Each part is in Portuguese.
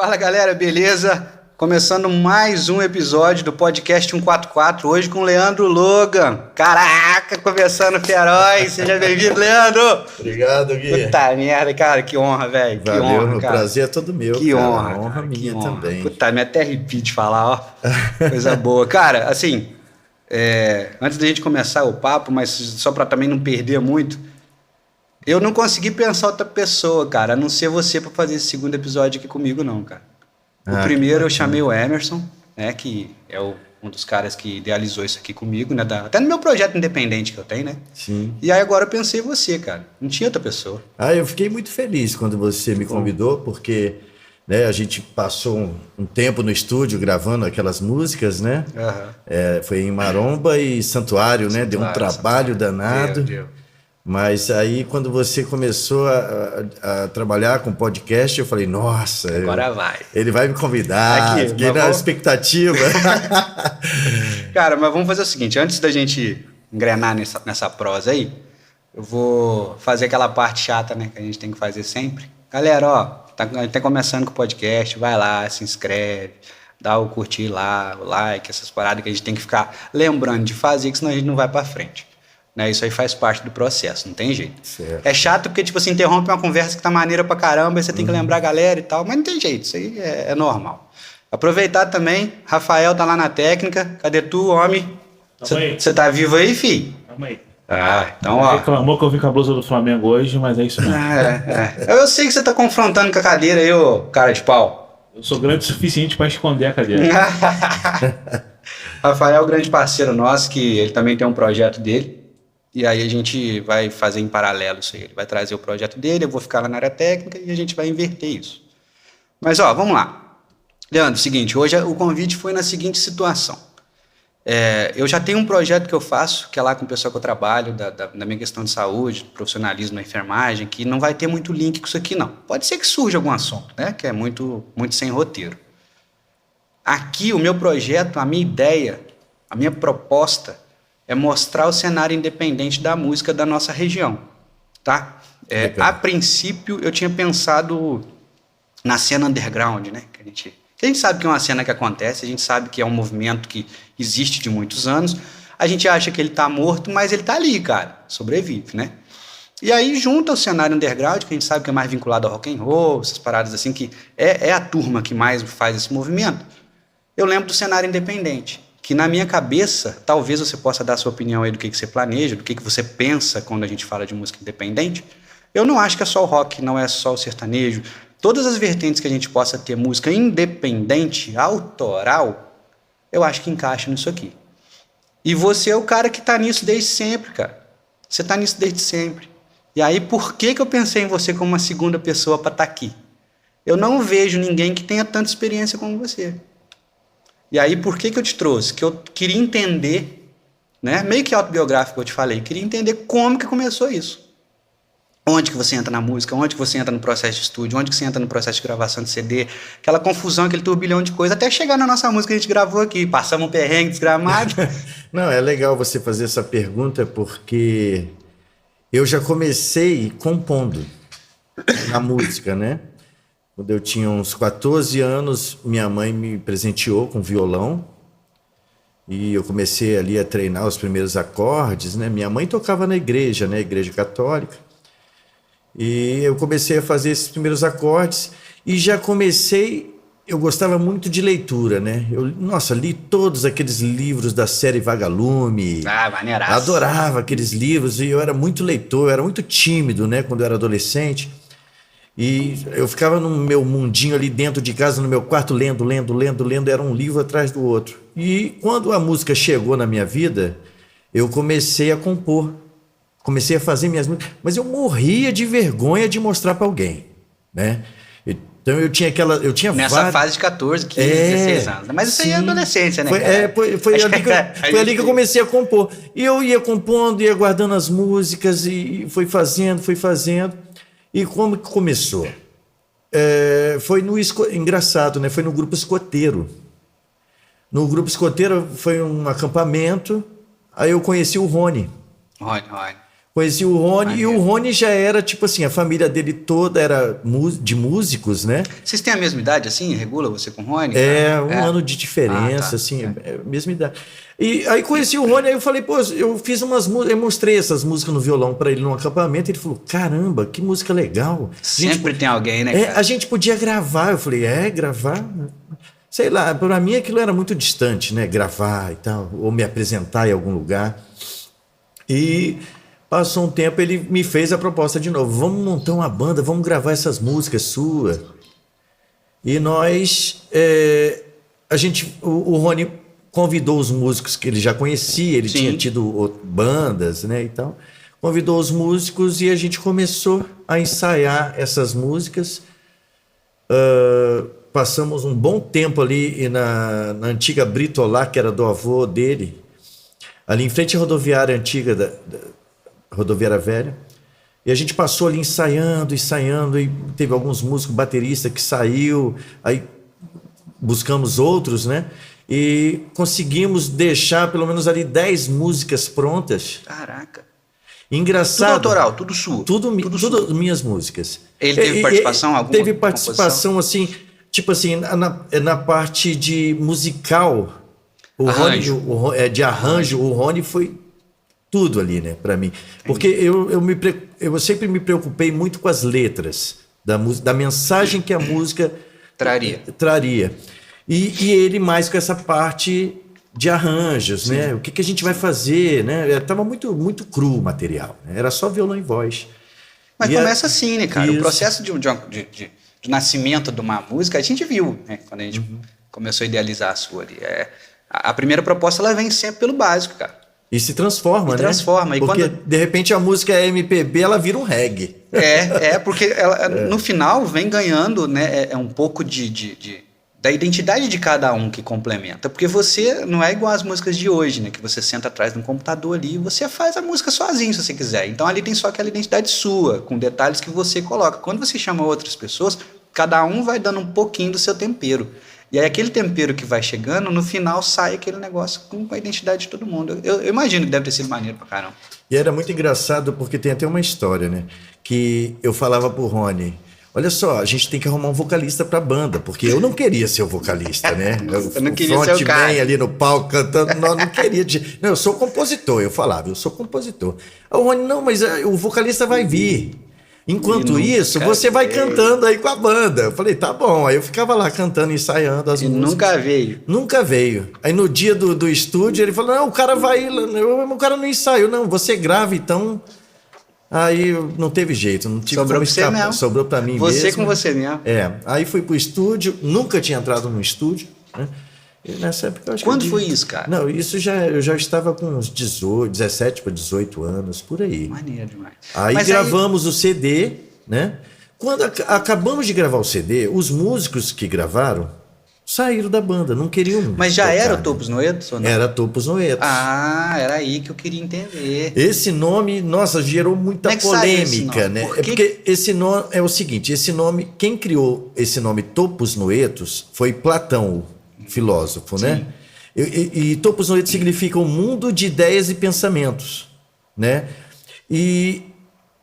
Fala galera, beleza? Começando mais um episódio do podcast 144, hoje com o Leandro Logan. Caraca, começando feroz, seja bem-vindo, Leandro! Obrigado, Gui. Puta merda, cara, que honra, velho. Valeu, que honra, meu cara. prazer é todo meu, que cara. Honra, honra cara, minha também. Puta, me até arrepio de falar, ó. Coisa boa. Cara, assim, antes da gente começar o papo, mas só pra também não perder muito, eu não consegui pensar outra pessoa, cara, a não ser você pra fazer esse segundo episódio aqui comigo, não, cara. O primeiro eu chamei o Emerson, né, que é um dos caras que idealizou isso aqui comigo, né, até no meu projeto independente que eu tenho, né? Sim. E aí agora eu pensei em você, cara, não tinha outra pessoa. Eu fiquei muito feliz quando você me convidou, porque né, a gente passou um tempo no estúdio gravando aquelas músicas, né? Uhum. Foi em Maromba e Santuário, né? Deu um trabalho danado. Deu. Mas aí, quando você começou a trabalhar com podcast, eu falei, nossa... Agora vai. Ele vai me convidar, Aqui, fiquei na expectativa. Cara, mas vamos fazer o seguinte, antes da gente engrenar nessa prosa aí, eu vou fazer aquela parte chata, né, que a gente tem que fazer sempre. Galera, ó, a gente tá começando com o podcast, vai lá, se inscreve, dá o curtir lá, o like, essas paradas que a gente tem que ficar lembrando de fazer, que senão a gente não vai pra frente. Né, isso aí faz parte do processo, não tem jeito. Certo. É chato porque, tipo, você interrompe uma conversa que tá maneira pra caramba, aí você tem que lembrar a galera e tal, mas não tem jeito, isso aí é normal. Aproveitar também, Rafael tá lá na técnica, cadê tu, homem? Você tá vivo aí, fi? Tamo aí. Então, ó. Reclamou que eu vim com a blusa do Flamengo hoje, mas é isso mesmo. Eu sei que você tá confrontando com a cadeira aí, ô cara de pau. Eu sou grande o suficiente pra esconder a cadeira. Rafael é o grande parceiro nosso, que ele também tem um projeto dele. E aí a gente vai fazer em paralelo isso aí. Ele vai trazer o projeto dele, eu vou ficar lá na área técnica e a gente vai inverter isso. Mas, ó, vamos lá. Leandro, seguinte, hoje o convite foi na seguinte situação. Eu já tenho um projeto que eu faço, que é lá com o pessoal que eu trabalho, da minha questão de saúde, profissionalismo na enfermagem, que não vai ter muito link com isso aqui, não. Pode ser que surja algum assunto, né? Que é muito, muito sem roteiro. Aqui, o meu projeto, a minha ideia, a minha proposta é mostrar o cenário independente da música da nossa região, tá? A princípio, eu tinha pensado na cena underground, né? Que a gente sabe que é uma cena que acontece, a gente sabe que é um movimento que existe de muitos anos, a gente acha que ele tá morto, mas ele tá ali, cara, sobrevive, né? E aí junta o cenário underground, que a gente sabe que é mais vinculado ao rock and roll, essas paradas assim, que é a turma que mais faz esse movimento. Eu lembro do cenário independente, que na minha cabeça, talvez você possa dar a sua opinião aí do que você planeja, do que você pensa quando a gente fala de música independente. Eu não acho que é só o rock, não é só o sertanejo. Todas as vertentes que a gente possa ter música independente, autoral, eu acho que encaixa nisso aqui. E você é o cara que tá nisso desde sempre, cara. Você tá nisso desde sempre. E aí, por que eu pensei em você como uma segunda pessoa para estar aqui? Eu não vejo ninguém que tenha tanta experiência como você. E aí, por que eu te trouxe? Que eu queria entender, né? Meio que autobiográfico eu te falei, queria entender como que começou isso. Onde que você entra na música, onde que você entra no processo de estúdio, onde que você entra no processo de gravação de CD, aquela confusão, aquele turbilhão de coisa, até chegar na nossa música que a gente gravou aqui, passamos um perrengue desgramado. Não, é legal você fazer essa pergunta porque eu já comecei compondo na música, né? Quando eu tinha uns 14 anos, minha mãe me presenteou com violão e eu comecei ali a treinar os primeiros acordes, né? Minha mãe tocava na igreja, né? Igreja católica. E eu comecei a fazer esses primeiros acordes e já comecei... Eu gostava muito de leitura, né? Nossa, li todos aqueles livros da série Vagalume. Maneiraço. Adorava aqueles livros e eu era muito leitor, eu era muito tímido, né? Quando eu era adolescente. E eu ficava no meu mundinho ali dentro de casa, no meu quarto, lendo, era um livro atrás do outro. E quando a música chegou na minha vida, eu comecei a compor, comecei a fazer minhas músicas, mas eu morria de vergonha de mostrar para alguém, né? Então eu tinha nessa fase de 14, 15, 16 anos. Mas isso aí é adolescência, né? Foi ali que eu comecei a compor. E eu ia compondo, ia guardando as músicas e fui fazendo. E como que começou? Foi engraçado, né? Foi no Grupo Escoteiro. No Grupo Escoteiro foi um acampamento, aí eu conheci o Rony. Conheci o Rony, e o Rony já era, tipo assim, a família dele toda era de músicos, né? Vocês têm a mesma idade, assim? Regula você com o Rony? É, um ano de diferença, assim, mesma idade. E aí conheci o Rony, aí eu falei, pô, eu fiz umas músicas, eu mostrei essas músicas no violão para ele num acampamento, e ele falou, caramba, que música legal. Sempre tem alguém, né, cara? A gente podia gravar. Eu falei, gravar? Sei lá, para mim aquilo era muito distante, né? Gravar e tal, ou me apresentar em algum lugar. E passou um tempo, ele me fez a proposta de novo. Vamos montar uma banda, vamos gravar essas músicas suas. E nós, o Rony convidou os músicos que ele já conhecia, ele tinha tido bandas, né, e tal. Convidou os músicos e a gente começou a ensaiar essas músicas. Passamos um bom tempo ali na antiga Britolá, que era do avô dele, ali em frente à rodoviária antiga, da rodoviária velha. E a gente passou ali ensaiando, e teve alguns músicos, bateristas que saiu, aí buscamos outros, né? E conseguimos deixar pelo menos ali 10 músicas prontas. Caraca. Engraçado. Tudo autoral, tudo sua. Tudo minhas músicas. Ele teve participação? Alguma teve participação, assim, tipo assim, na parte de musical. Arranjo. De arranjo, o Rony foi tudo ali, né, para mim. Porque eu sempre me preocupei muito com as letras da mensagem que a música traria. E ele mais com essa parte de arranjos, né? O que a gente vai fazer, né? Tava muito, muito cru o material, né? Era só violão e voz. Mas começa assim, né, cara? Isso. O processo de nascimento de uma música, a gente viu, né? Quando a gente começou a idealizar a sua ali. A primeira proposta, ela vem sempre pelo básico, cara. E se transforma, né? Transforma. Porque, de repente, a música é MPB, ela vira um reggae. Porque ela, no final, vem ganhando, né? Um pouco da identidade de cada um que complementa. Porque você não é igual às músicas de hoje, né? Que você senta atrás de um computador ali e você faz a música sozinho, se você quiser. Então, ali tem só aquela identidade sua, com detalhes que você coloca. Quando você chama outras pessoas, cada um vai dando um pouquinho do seu tempero. E aí aquele tempero que vai chegando, no final sai aquele negócio com a identidade de todo mundo. Eu imagino que deve ter sido maneiro pra caramba. E era muito engraçado porque tem até uma história, né? Que eu falava pro Rony, olha só, a gente tem que arrumar um vocalista pra banda, porque eu não queria ser o vocalista, né? Eu não queria ser o cara. Ali no palco cantando, não queria. Não, eu sou compositor, eu falava, eu sou compositor. Aí o Rony, não, mas o vocalista vai vir. Enquanto isso, você vai cantando aí com a banda. Eu falei, tá bom. Aí eu ficava lá cantando, ensaiando as músicas. Nunca veio? Nunca veio. Aí no dia do estúdio, ele falou, não, o cara vai... O cara não ensaiou. Não, você grava, então... Aí não teve jeito, não tive como escapar. Sobrou pra mim mesmo. Você com você mesmo. Aí fui pro estúdio, nunca tinha entrado no estúdio, né? E nessa época eu acho Quando foi isso, cara? Não, isso eu já estava com uns 17 para 18 anos, por aí. Maneiro demais. Aí gravamos o CD, né? Quando acabamos de gravar o CD, os músicos que gravaram saíram da banda, não queriam. Mas já era o Topos Noetos? Ou não? Era Topos Noetos. Ah, era aí que eu queria entender. Esse nome, nossa, gerou muita polêmica, né? Porque esse nome é o seguinte, esse nome, quem criou esse nome Topos Noetos foi Platão, filósofo, né? E Topos Noetos significa um mundo de ideias e pensamentos, né? E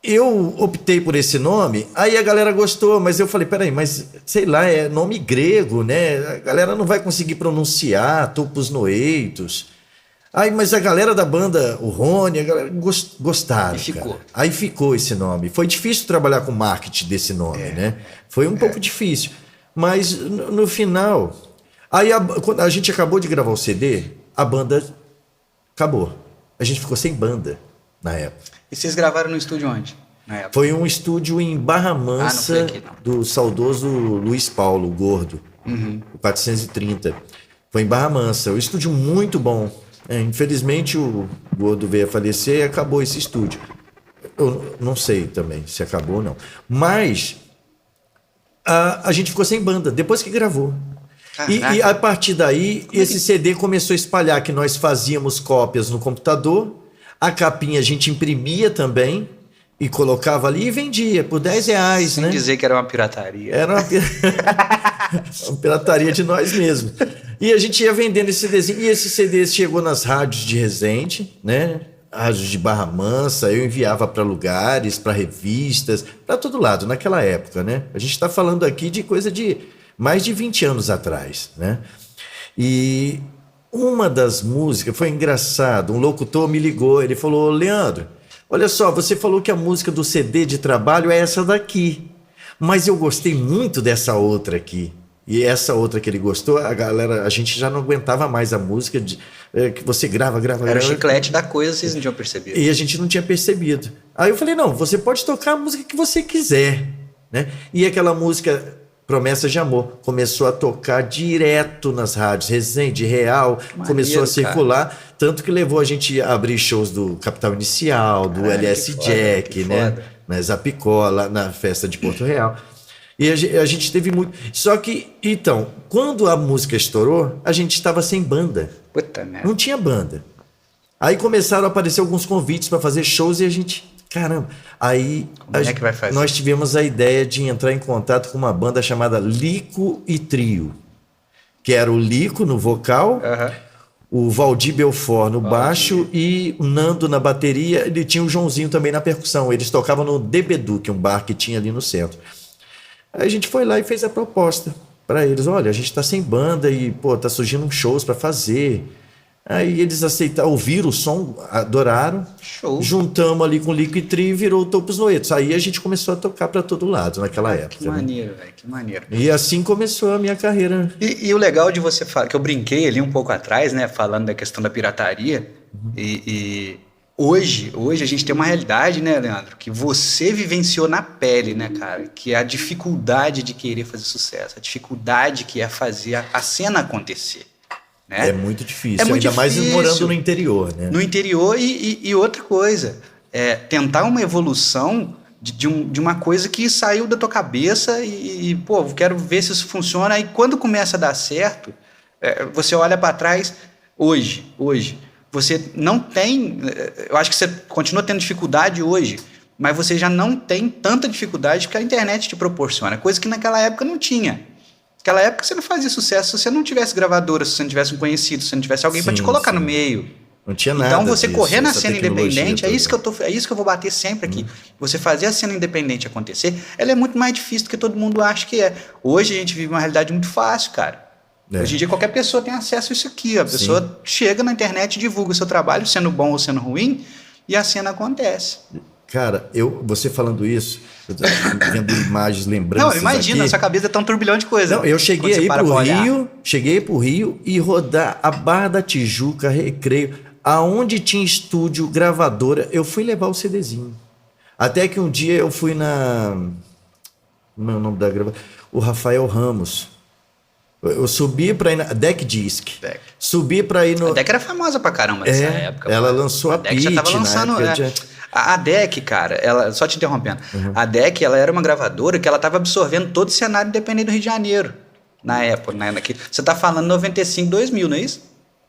eu optei por esse nome, aí a galera gostou, mas eu falei, peraí, mas sei lá, é nome grego, né? A galera não vai conseguir pronunciar Topos Noetos. Aí, mas a galera da banda, o Rony, a galera gostaram. E ficou. Cara. Aí ficou esse nome. Foi difícil trabalhar com marketing desse nome, né? Foi um pouco difícil. Mas no final... Aí quando a gente acabou de gravar o CD, a banda acabou. A gente ficou sem banda na época. E vocês gravaram no estúdio onde? Na época? Foi um estúdio em Barra Mansa, não foi aqui, não. Do saudoso Luiz Paulo, o Gordo, o 430. Foi em Barra Mansa, um estúdio muito bom. Infelizmente o Gordo veio a falecer e acabou esse estúdio. Eu não sei também se acabou ou não. Mas a gente ficou sem banda, depois que gravou. E a partir daí, esse CD começou a espalhar que nós fazíamos cópias no computador, a capinha a gente imprimia também e colocava ali e vendia por R$10, Sem né? dizer que era uma pirataria. Era uma pirataria de nós mesmos. E a gente ia vendendo esse CDzinho, e esse CD chegou nas rádios de Resende, né? rádios de Barra Mansa, eu enviava para lugares, para revistas, para todo lado, naquela época, né? A gente está falando aqui de coisa de mais de 20 anos atrás, né? E uma das músicas, foi engraçado, um locutor me ligou, ele falou, Leandro, olha só, você falou que a música do CD de trabalho é essa daqui, mas eu gostei muito dessa outra aqui. E essa outra que ele gostou, a gente já não aguentava mais a música que você grava. Era o chiclete da coisa, vocês não tinham percebido. E a gente não tinha percebido. Aí eu falei, não, você pode tocar a música que você quiser, né? E aquela música Promessa de Amor começou a tocar direto nas rádios, Resende, Real, começou a circular, cara. Tanto que levou a gente a abrir shows do Capital Inicial, do LS Jack, né? Na Zapicó, lá na festa de Porto Real. E a gente teve muito. Só que, então, quando a música estourou, a gente estava sem banda. Puta merda. Não tinha banda. Aí começaram a aparecer alguns convites para fazer shows e a gente. Caramba. Aí como é que vai fazer? Nós tivemos a ideia de entrar em contato com uma banda chamada Lico e Trio. Que era o Lico no vocal, o Valdir Belfort no baixo e o Nando na bateria. Ele tinha o Joãozinho também na percussão. Eles tocavam no Debedu, que é um bar que tinha ali no centro. Aí a gente foi lá e fez a proposta para eles. Olha, a gente tá sem banda e, pô, tá surgindo uns shows para fazer. Aí eles aceitaram, ouviram o som, adoraram. Show. Juntamos ali com o Lico e Trio e virou o Topos Noetos. Aí a gente começou a tocar para todo lado naquela época. Que maneiro, velho, que maneiro. E assim começou a minha carreira. E o legal de você falar, que eu brinquei ali um pouco atrás, né, falando da questão da pirataria, e hoje a gente tem uma realidade, né, Leandro, que você vivenciou na pele, né, cara, que é a dificuldade de querer fazer sucesso, a dificuldade que é fazer a cena acontecer. Né? É muito difícil, ainda mais morando no interior, né? No interior e outra coisa, tentar uma evolução de uma coisa que saiu da tua cabeça pô, quero ver se isso funciona, e quando começa a dar certo, você olha para trás, hoje, você não tem, eu acho que você continua tendo dificuldade hoje, mas você já não tem tanta dificuldade que a internet te proporciona, coisa que naquela época não tinha. Naquela época você não fazia sucesso se você não tivesse gravadora, se você não tivesse um conhecido, se você não tivesse alguém para te colocar no meio. Não tinha nada. Então você disso, correr na cena independente, toda. é isso que eu vou bater sempre aqui. Você fazer a cena independente acontecer, ela é muito mais difícil do que todo mundo acha que é. Hoje a gente vive uma realidade muito fácil, cara. Hoje em dia qualquer pessoa tem acesso a isso aqui. A pessoa chega na internet, divulga o seu trabalho, sendo bom ou sendo ruim, e a cena acontece. Cara, você falando isso, eu tô vendo imagens, lembranças. Não, imagina, a sua cabeça é tão turbilhão de coisa. Não, eu cheguei pro Rio e rodar a Barra da Tijuca, Recreio, aonde tinha estúdio, gravadora, eu fui levar o CDzinho. Até que um dia eu fui como é o nome da gravadora? O Rafael Ramos. Eu subi pra ir na Deck Disc. Subi pra ir no... A Deck era famosa pra caramba nessa época. Ela lançou a Pitch, já tava lançando, A DEC, cara, só te interrompendo, a DEC, ela era uma gravadora que ela estava absorvendo todo o cenário independente do Rio de Janeiro, na época, né? Você está falando 95, 2000, não é isso?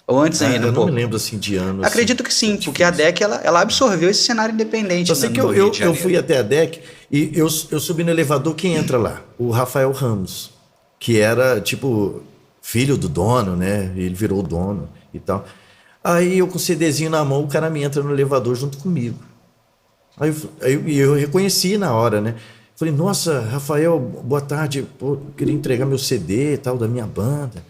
Ou antes ainda, eu não me lembro assim de anos. Acredito que sim, porque a DEC, ela absorveu esse cenário independente. Eu sei que eu fui até a DEC e eu subi no elevador, quem entra lá? O Rafael Ramos, que era, tipo, filho do dono, né? Ele virou o dono e tal. Aí eu com o CDzinho na mão, o cara me entra no elevador junto comigo. Aí eu reconheci na hora, né? Falei, nossa, Rafael, boa tarde. Pô, eu queria entregar meu CD e tal, da minha banda.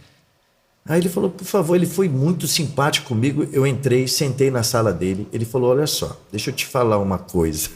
Aí ele falou, por favor, ele foi muito simpático comigo. Eu entrei, sentei na sala dele. Ele falou, olha só, deixa eu te falar uma coisa.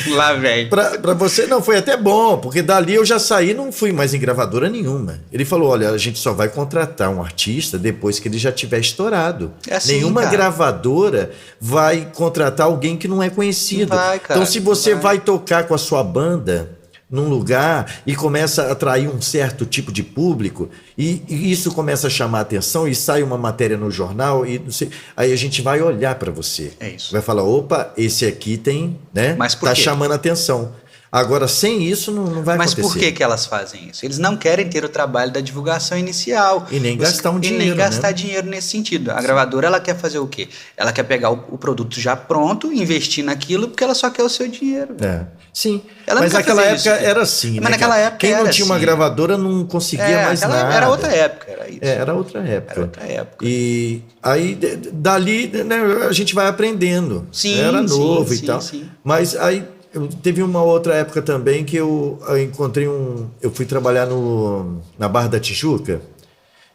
Lá, velho. Pra você, não, foi até bom, porque dali eu já saí, não fui mais em gravadora nenhuma. Ele falou, olha, a gente só vai contratar um artista depois que ele já tiver estourado. É assim, nenhuma cara. Gravadora vai contratar alguém que não é conhecido. Não vai, cara, então, se você vai tocar com a sua banda num lugar e começa a atrair um certo tipo de público e isso começa a chamar a atenção e sai uma matéria no jornal e não sei, aí a gente vai olhar para você. É isso. Vai falar, opa, esse aqui tem, né? Mas por tá quê? chamando a atenção. Agora, sem isso, não vai Mas acontecer. por que elas fazem isso? Eles não querem ter o trabalho da divulgação inicial. E nem gastar um dinheiro, E nem gastar né? dinheiro nesse sentido. A gravadora, ela quer fazer o quê? Ela quer pegar o produto já pronto, investir naquilo, porque ela só quer o seu dinheiro. É. Sim, Ela mas não quer naquela fazer época isso. era assim, Mas né, naquela cara? época Quem não era tinha uma assim. gravadora não conseguia mais nada. Era outra época, era isso. Era outra época. Era outra época. E aí, dali, né, a gente vai aprendendo. Sim, Era novo sim, e tal. sim. Mas aí, teve uma outra época também que eu encontrei eu fui trabalhar na Barra da Tijuca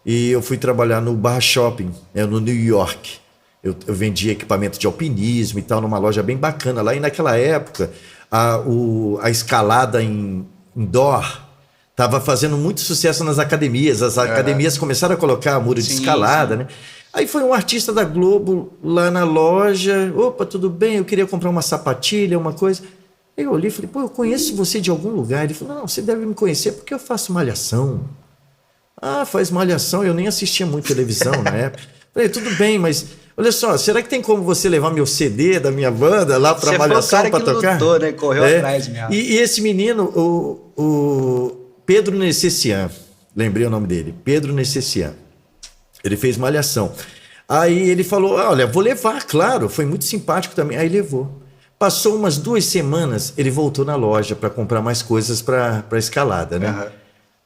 e eu fui trabalhar no Barra Shopping, no New York. Eu vendia equipamento de alpinismo e tal, numa loja bem bacana lá. E naquela época, a escalada indoor estava fazendo muito sucesso nas academias. As academias começaram a colocar muro de escalada, né? Aí foi um artista da Globo lá na loja. Opa, tudo bem? Eu queria comprar uma sapatilha, uma coisa. Aí eu olhei e falei, pô, eu conheço você de algum lugar. Ele falou, não, você deve me conhecer porque eu faço malhação. Ah, faz malhação? Eu nem assistia muito televisão na época. Falei, tudo bem, mas olha só, será que tem como você levar meu CD da minha banda lá para malhação para tocar? Lutou, né? Correu atrás mesmo. E esse menino, o Pedro Necessian, lembrei o nome dele, Pedro Necessian. Ele fez malhação. Aí ele falou, olha, vou levar, claro, foi muito simpático também. Aí levou. Passou umas 2 semanas, ele voltou na loja para comprar mais coisas para escalada, né? Uhum.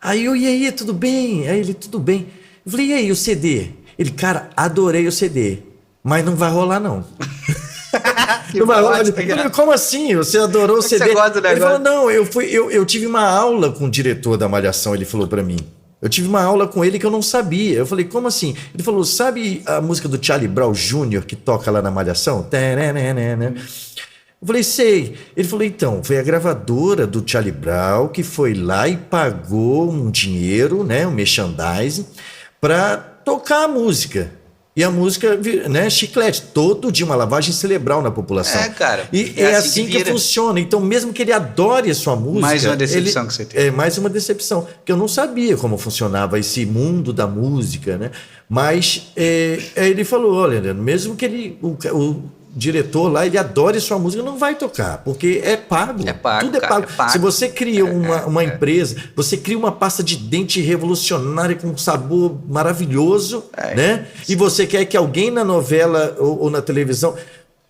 Aí eu, e aí, tudo bem? Aí ele, tudo bem. Eu falei, e aí, o CD? Ele, cara, adorei o CD, mas não vai rolar, não. Não vai rolar. Falei, como assim? Você adorou o CD? Você gosta do ele negócio? falou, não, eu tive uma aula com o diretor da Malhação, ele falou para mim. Eu tive uma aula com ele que eu não sabia. Eu falei, como assim? Ele falou, sabe a música do Charlie Brown Jr. que toca lá na Malhação? Eu falei, sei. Ele falou, então, foi a gravadora do Charlie Brown que foi lá e pagou um dinheiro, né, um merchandising, para tocar a música. E a música, né, chiclete, todo dia uma lavagem cerebral na população. Cara. E é assim que funciona. Então, mesmo que ele adore a sua música... Mais uma decepção que você teve. É, mais uma decepção. Porque eu não sabia como funcionava esse mundo da música, né? Mas ele falou, olha, Leandro, mesmo que ele... O diretor lá, ele adore sua música, não vai tocar, porque é pago. É pago, tudo é cara, pago. é pago. Se você cria uma empresa, você cria uma pasta de dente revolucionária com um sabor maravilhoso, né? E você quer que alguém na novela ou na televisão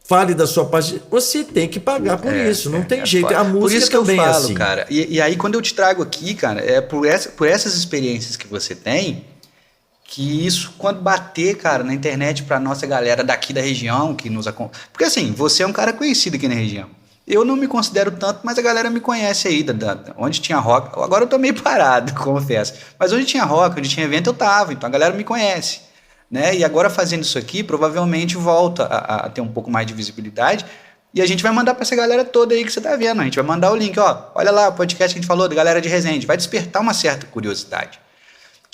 fale da sua parte, você tem que pagar por isso, não tem jeito. Foda. A música por isso que também eu falo, é assim. cara. E aí, quando eu te trago aqui, cara, por essas experiências que você tem, que isso, quando bater, cara, na internet pra nossa galera daqui da região, que nos acompanha. Porque assim, você é um cara conhecido aqui na região. Eu não me considero tanto, mas a galera me conhece aí, onde tinha rock. Agora eu tô meio parado, confesso. Mas onde tinha rock, onde tinha evento, eu tava. Então a galera me conhece, né? E agora fazendo isso aqui, provavelmente volta a ter um pouco mais de visibilidade. E a gente vai mandar pra essa galera toda aí que você tá vendo. A gente vai mandar o link, ó. Olha lá o podcast que a gente falou da galera de Resende. Vai despertar uma certa curiosidade.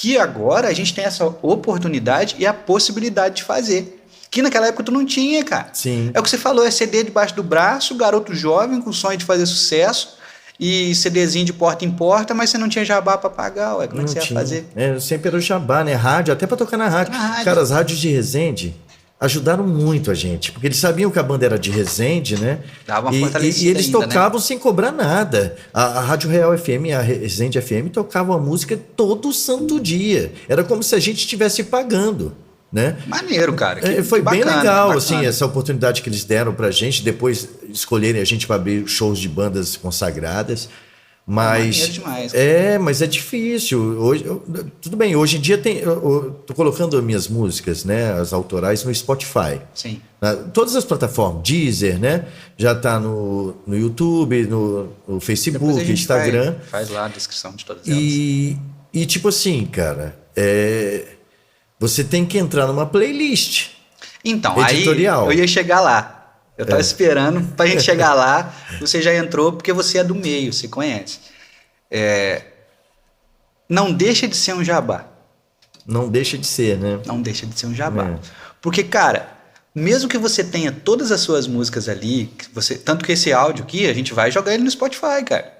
Que agora a gente tem essa oportunidade e a possibilidade de fazer. Que naquela época tu não tinha, cara. Sim. É o que você falou, é CD debaixo do braço, garoto jovem com sonho de fazer sucesso e CDzinho de porta em porta, mas você não tinha jabá pra pagar, ué, como é que você ia fazer? Sempre era o jabá, né? Rádio, até pra tocar na rádio. Cara, as rádios de Resende ajudaram muito a gente, porque eles sabiam que a banda era de Resende, né? Dava uma fortalecida e eles ainda, tocavam, né? sem cobrar nada. A Rádio Real FM, a Resende FM, tocava a música todo santo dia. Era como se a gente estivesse pagando, né? Maneiro, cara. Foi bem legal, bacana. assim, essa oportunidade que eles deram pra gente, depois escolherem a gente para abrir shows de bandas consagradas. Mas demais, mas é difícil. Hoje, tudo bem, hoje em dia eu tô colocando minhas músicas, né, as autorais, no Spotify. Sim. Todas as plataformas, Deezer, né? Já tá no YouTube, no Facebook, Instagram. Faz lá a descrição de todas elas. E tipo assim, cara, você tem que entrar numa playlist. Então, editorial. Aí eu ia chegar lá. Eu tava esperando pra gente chegar lá. Você já entrou porque você é do meio, você conhece. Não deixa de ser um jabá. Não deixa de ser, né? Não deixa de ser um jabá. Porque, cara, mesmo que você tenha todas as suas músicas ali, tanto que esse áudio aqui, a gente vai jogar ele no Spotify, cara.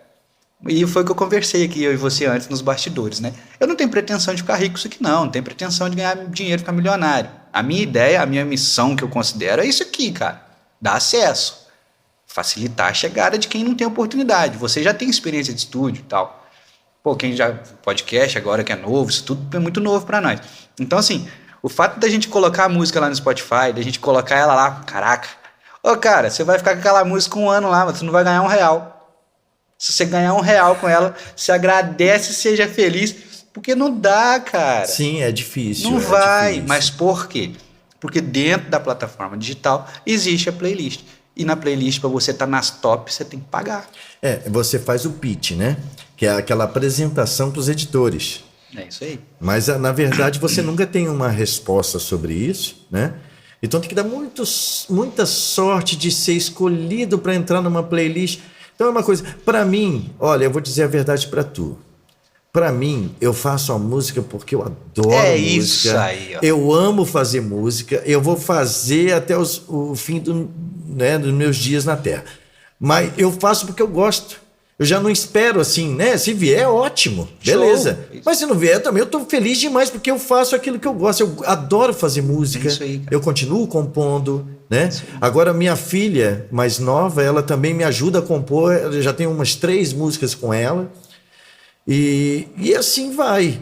E foi o que eu conversei aqui, eu e você, antes, nos bastidores, né? Eu não tenho pretensão de ficar rico com isso aqui, não. Não tenho pretensão de ganhar dinheiro e ficar milionário. A minha ideia, a minha missão que eu considero é isso aqui, cara. Dar acesso. facilitar a chegada de quem não tem oportunidade. Você já tem experiência de estúdio e tal. Pô, quem já podcast agora que é novo, isso tudo é muito novo para nós. Então, assim, o fato da gente colocar a música lá no Spotify, da gente colocar ela lá, caraca. Ô, cara, você vai ficar com aquela música um ano lá, mas você não vai ganhar R$1. Se você ganhar R$1 com ela, você agradece e seja feliz, porque não dá, cara. Sim, é difícil. Não vai, difícil. mas por quê? Porque dentro da plataforma digital existe a playlist. E na playlist, para você estar nas tops, você tem que pagar. Você faz o pitch, né? Que é aquela apresentação para os editores. É isso aí. Mas, na verdade, você nunca tem uma resposta sobre isso, né? Então tem que dar muita sorte de ser escolhido para entrar numa playlist. Então é uma coisa... Para mim, olha, eu vou dizer a verdade para tu. Para mim, eu faço a música porque eu adoro música. Isso aí, ó. Eu amo fazer música. Eu vou fazer até o fim dos meus dias na Terra. Mas eu faço porque eu gosto. Eu já não espero assim, né? Se vier, ótimo. Beleza. Show. Mas se não vier também, eu tô feliz demais porque eu faço aquilo que eu gosto. Eu adoro fazer música. É isso aí, cara. Eu continuo compondo, né? Agora, minha filha mais nova, ela também me ajuda a compor. Eu já tenho umas 3 músicas com ela. E assim vai.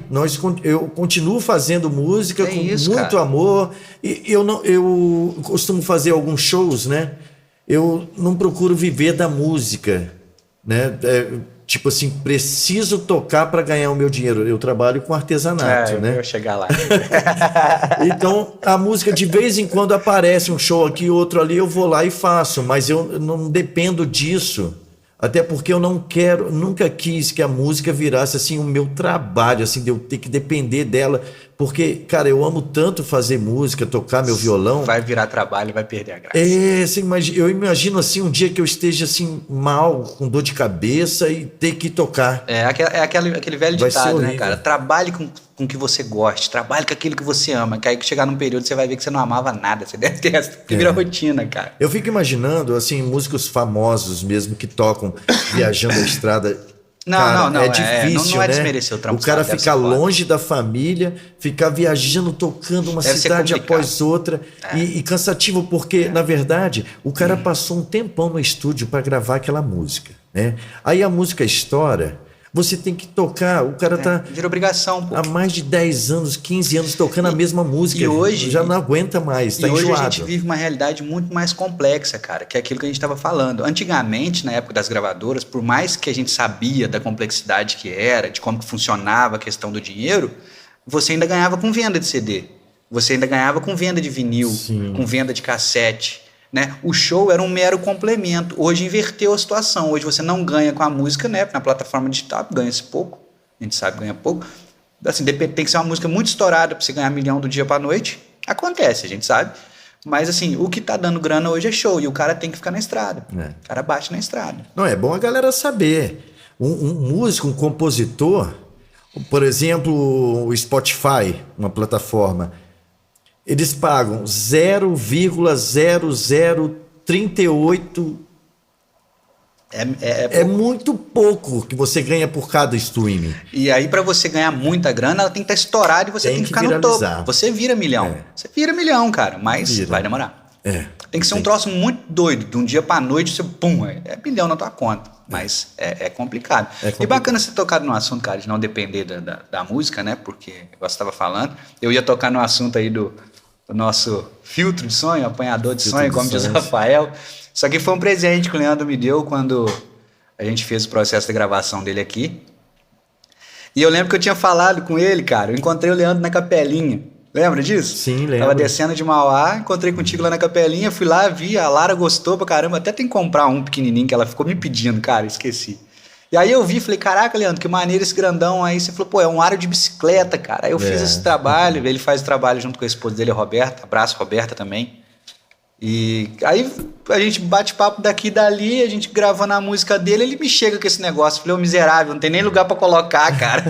Eu continuo fazendo música com muito cara. amor. E eu costumo fazer alguns shows, né? Eu não procuro viver da música, né? Tipo assim, preciso tocar para ganhar o meu dinheiro. Eu trabalho com artesanato, Eu né? vou chegar lá. Então, a música de vez em quando aparece um show aqui, outro ali, eu vou lá e faço. Mas eu não dependo disso. Até porque eu nunca quis que a música virasse assim o meu trabalho, assim, de eu ter que depender dela. Porque, cara, eu amo tanto fazer música, tocar meu violão. Vai virar trabalho, vai perder a graça. Eu imagino assim um dia que eu esteja assim mal, com dor de cabeça e ter que tocar. Aquele velho Vai ser ditado, né, horrível. cara? Trabalhe com o que você goste, trabalhe com aquilo que você ama. Que aí que chegar num período você vai ver que você não amava nada. Você deve ter essa que vira rotina, cara. Eu fico imaginando, assim, músicos famosos mesmo que tocam viajando a estrada. Não, é difícil, não é né? desmerecer o trampo. O cara deve ficar ser foda. longe da família, ficar viajando, tocando uma Deve ser cidade complicado. após outra e cansativo, porque, na verdade, o cara passou um tempão no estúdio para gravar aquela música, né? Aí a música estoura, você tem que tocar, o cara tá Vira obrigação, pô. há mais de 10 anos, 15 anos tocando a mesma música. e hoje- já não aguenta mais, tá E hoje enjoado. a gente vive uma realidade muito mais complexa, cara, que é aquilo que a gente estava falando. Antigamente, na época das gravadoras, por mais que a gente sabia da complexidade que era, de como que funcionava a questão do dinheiro, você ainda ganhava com venda de CD. Você ainda ganhava com venda de vinil, Sim. com venda de cassete. Né? O show era um mero complemento. Hoje inverteu a situação. Hoje você não ganha com a música, né? Na plataforma digital ganha-se pouco. A gente sabe que ganha pouco. Assim, tem que ser uma música muito estourada para você ganhar 1 milhão do dia para noite. Acontece, a gente sabe. Mas assim, o que tá dando grana hoje é show. E o cara tem que ficar na estrada. O cara bate na estrada. Não, é bom a galera saber. Um músico, um compositor, por exemplo, o Spotify, uma plataforma, eles pagam 0,0038. É muito pouco que você ganha por cada streaming. E aí, para você ganhar muita grana, ela tem que estar estourada e você tem que ficar no topo. viralizar. Você vira milhão. Você vira milhão, cara. Mas Vira. vai demorar. Tem que ser um Tem. troço muito doido. De um dia pra noite, você, pum, é milhão na tua conta. Mas é complicado. E bacana você tocar no assunto, cara, de não depender da música, né? Porque, igual você estava falando, eu ia tocar no assunto aí do nosso filtro de sonho, apanhador de sonho, como diz o Rafael. Só que foi um presente que o Leandro me deu quando a gente fez o processo de gravação dele aqui. E eu lembro que eu tinha falado com ele, cara. Eu encontrei o Leandro na Capelinha. Lembra disso? Sim, lembro. Tava descendo de Mauá, encontrei contigo lá na Capelinha, fui lá, vi, a Lara gostou pra caramba. Até tem que comprar um pequenininho que ela ficou me pedindo, cara, esqueci. E aí eu vi, falei, caraca, Leandro, que maneiro esse grandão. Aí você falou, pô, é um aro de bicicleta, cara. Aí eu fiz esse trabalho, ele faz o trabalho junto com a esposa dele, a Roberta. Abraço, Roberta, também. E aí a gente bate papo daqui e dali, a gente gravando a música dele, ele me chega com esse negócio. Falei, ô miserável, não tem nem lugar pra colocar, cara.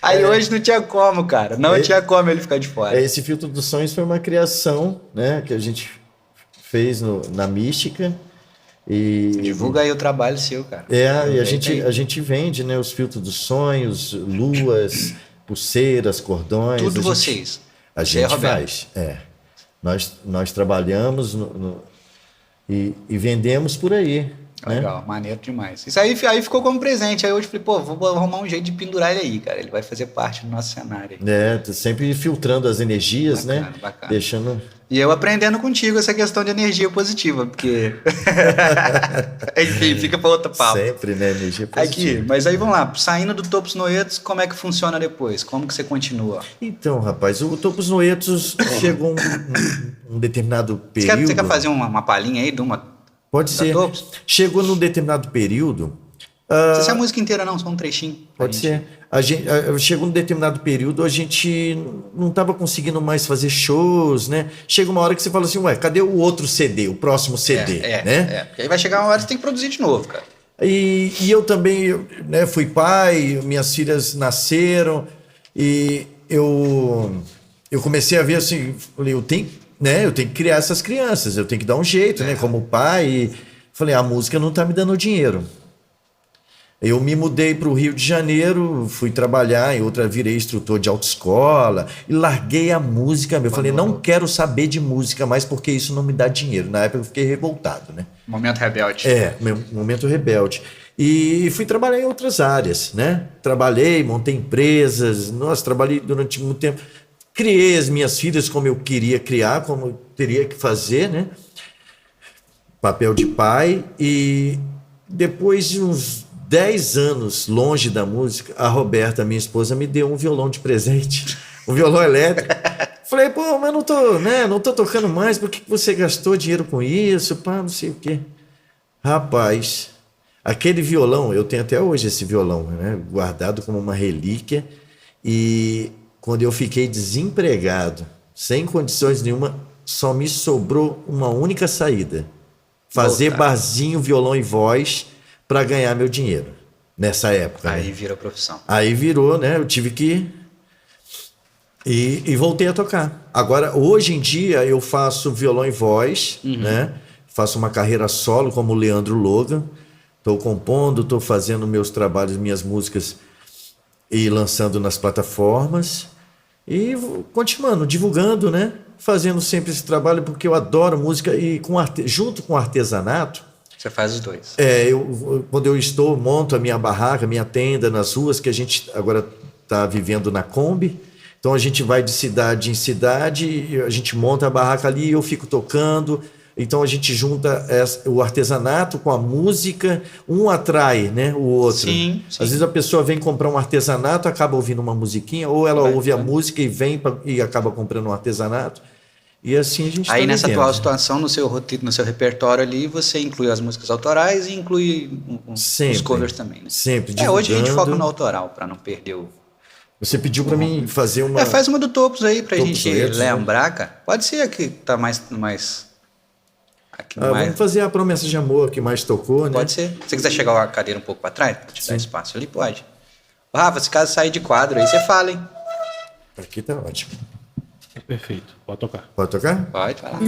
Aí hoje não tinha como, cara. Não tinha como ele ficar de fora. Esse filtro dos sonhos foi uma criação, né, que a gente fez na Mística. E Divulga aí o trabalho seu, cara. e a gente vende, né, os filtros dos sonhos, luas, pulseiras, cordões. Tudo vocês. A Você é gente Roberto. faz, Nós trabalhamos e vendemos por aí. Né? Legal, maneiro demais. Isso aí ficou como presente. Aí hoje eu falei, pô, vou arrumar um jeito de pendurar ele aí, cara. Ele vai fazer parte do nosso cenário aí. Tô sempre filtrando as energias, Bacana, né? bacana. Deixando. E eu aprendendo contigo essa questão de energia positiva, porque. Enfim, fica para outro papo. Sempre, né? Energia positiva. Aqui, mas aí vamos lá, saindo do Topos Noetos, como é que funciona depois? Como que você continua? Então, rapaz, o Topos Noetos chegou um determinado período. Você quer fazer uma palhinha aí de uma. Pode da ser. Topos? Chegou num determinado período. Não precisa ser a música inteira, não, só um trechinho. Pode ser. Chegou num determinado período, a gente não estava conseguindo mais fazer shows, né? Chega uma hora que você fala assim, ué, cadê o outro CD, o próximo CD, né? Porque aí vai chegar uma hora que você tem que produzir de novo, cara. E eu também, né, fui pai, minhas filhas nasceram, e eu comecei a ver assim, falei, eu tenho que criar essas crianças, eu tenho que dar um jeito, né, como pai, e falei, a música não está me dando dinheiro. Eu me mudei para o Rio de Janeiro, fui trabalhar virei instrutor de autoescola e larguei a música. Eu falei, não quero saber de música mais porque isso não me dá dinheiro. Na época eu fiquei revoltado, né? Momento rebelde. Momento rebelde. E fui trabalhar em outras áreas, né? Trabalhei, montei empresas, trabalhei durante muito tempo. Criei as minhas filhas como eu queria criar, como eu teria que fazer, né? Papel de pai. E depois de uns 10 anos longe da música, a Roberta, minha esposa, me deu um violão de presente, um violão elétrico. Falei, pô, mas não tô tocando mais, por que você gastou dinheiro com isso? Pá, não sei o quê. Rapaz, aquele violão, eu tenho até hoje esse violão, né, guardado como uma relíquia, e quando eu fiquei desempregado, sem condições nenhuma, só me sobrou uma única saída: fazer barzinho, violão e voz, para ganhar meu dinheiro, nessa época. Aí né? virou profissão. Aí virou, né? Eu tive que e voltei a tocar. Agora, hoje em dia, eu faço violão e voz, né? Faço uma carreira solo como o Leandro Logan. Estou compondo, estou fazendo meus trabalhos, minhas músicas e lançando nas plataformas. E continuando, divulgando, né? Fazendo sempre esse trabalho, porque eu adoro música e junto com o artesanato. Você faz os dois. Quando eu monto a minha barraca, a minha tenda nas ruas, que a gente agora está vivendo na Kombi. Então a gente vai de cidade em cidade, a gente monta a barraca ali e eu fico tocando. Então a gente junta o artesanato com a música, um atrai, né, o outro. Sim. Às vezes a pessoa vem comprar um artesanato, acaba ouvindo uma musiquinha, ou ela ouve a música e vem e acaba comprando um artesanato. E assim a gente Aí nessa vivendo. atual situação, no seu repertório ali, você inclui as músicas autorais e inclui os covers também, né? Sempre, hoje a gente foca no autoral, para não perder o... Você pediu para mim fazer uma... faz uma do Topos aí, pra Topos gente Noetos, lembrar, né? Cara. Pode ser a que tá mais... Vamos fazer a Promessa de Amor, que mais tocou, né? Pode ser. Se você quiser chegar a cadeira um pouco para trás, pra te dar espaço ali, pode. Rafa, se caso sair de quadro aí, você fala, hein? Aqui tá ótimo. Perfeito, pode tocar. Pode tocar? Pode, vai lá.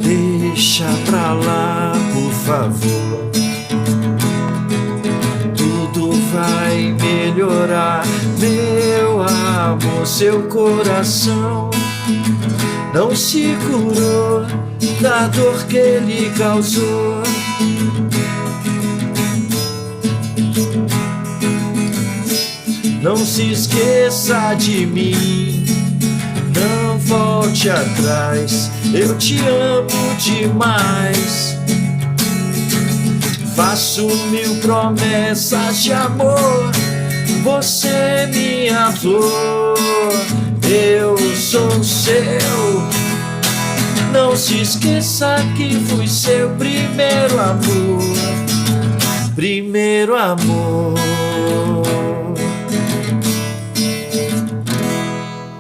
Deixa pra lá, por favor. Tudo vai melhorar, meu amor. Seu coração não se curou da dor que ele causou. Não se esqueça de mim, não volte atrás, eu te amo demais. Faço 1000 promessas de amor, você é minha flor, eu sou seu. Não se esqueça que fui seu primeiro amor, primeiro amor.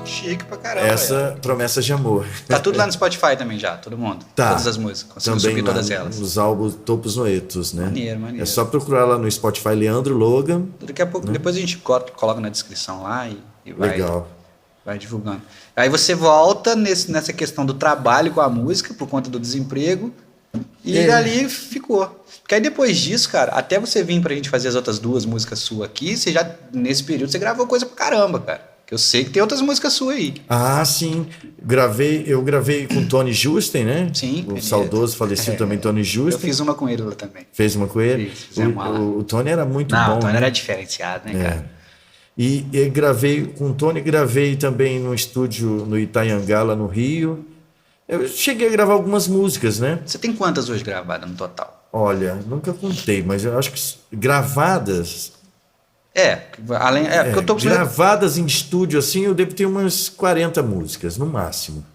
Chique pra caramba. Essa Promessa de Amor. Tá tudo lá no Spotify também já, todo mundo. Tá. Todas as músicas, conseguiu Também subir lá todas elas. nos álbuns Topos Noetos, né? Maneiro. É só procurar lá no Spotify Leandro Logan. Daqui a pouco, depois a gente coloca na descrição lá e vai... Legal. Vai divulgando. Aí você volta nessa questão do trabalho com a música, por conta do desemprego, E dali ficou. Porque aí depois disso, cara, até você vir pra gente fazer as outras 2 músicas suas aqui, você já, nesse período, você gravou coisa pra caramba, cara. Que eu sei que tem outras músicas suas aí. Ah, sim. Eu gravei com o Tony Justen, né? Sim. O saudoso, falecido também, Tony Justen. Eu fiz uma com ele lá também. Fez uma com ele? Fizemos uma lá. O Tony era muito Não, bom. o Tony né? era diferenciado, né, cara? E gravei com o Tony, gravei também no estúdio no Itanhangá, no Rio. Eu cheguei a gravar algumas músicas, né? Você tem quantas hoje gravadas no total? Olha, nunca contei, mas eu acho que gravadas... Porque eu tô precisando... Gravadas em estúdio, assim, eu devo ter umas 40 músicas, no máximo.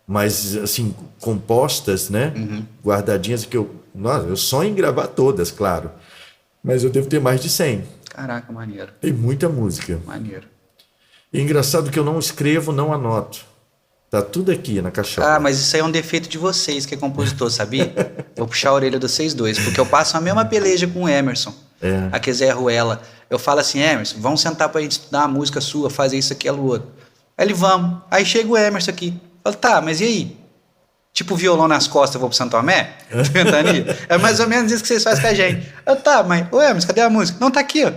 Mas, assim, compostas, né? Guardadinhas, que eu sonho em gravar todas, claro. Mas eu devo ter mais de 100. Caraca, maneiro. Tem muita música. Maneiro. E engraçado que eu não escrevo, não anoto. Tá tudo aqui na caixola. Ah, mas isso aí é um defeito de vocês, que é compositor, sabia? Vou puxar a orelha de vocês dois, porque eu passo a mesma peleja com o Emerson. A Zé Ruela. Eu falo assim, Emerson, vamos sentar pra gente estudar uma música sua, fazer isso, aquilo, outro. Aí ele, vamos. Aí chega o Emerson aqui. Eu falo, tá, mas e aí? Tipo violão nas costas, eu vou pro Santo Tomé? Ventania? É mais ou menos isso que vocês fazem com a gente. Eu, tá, mas, ô Emerson, cadê a música? Não, tá aqui, ó.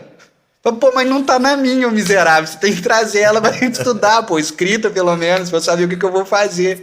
Pô, mas não tá na minha, ô miserável. Você tem que trazer ela pra gente estudar, pô, escrita pelo menos, pra eu saber o que eu vou fazer.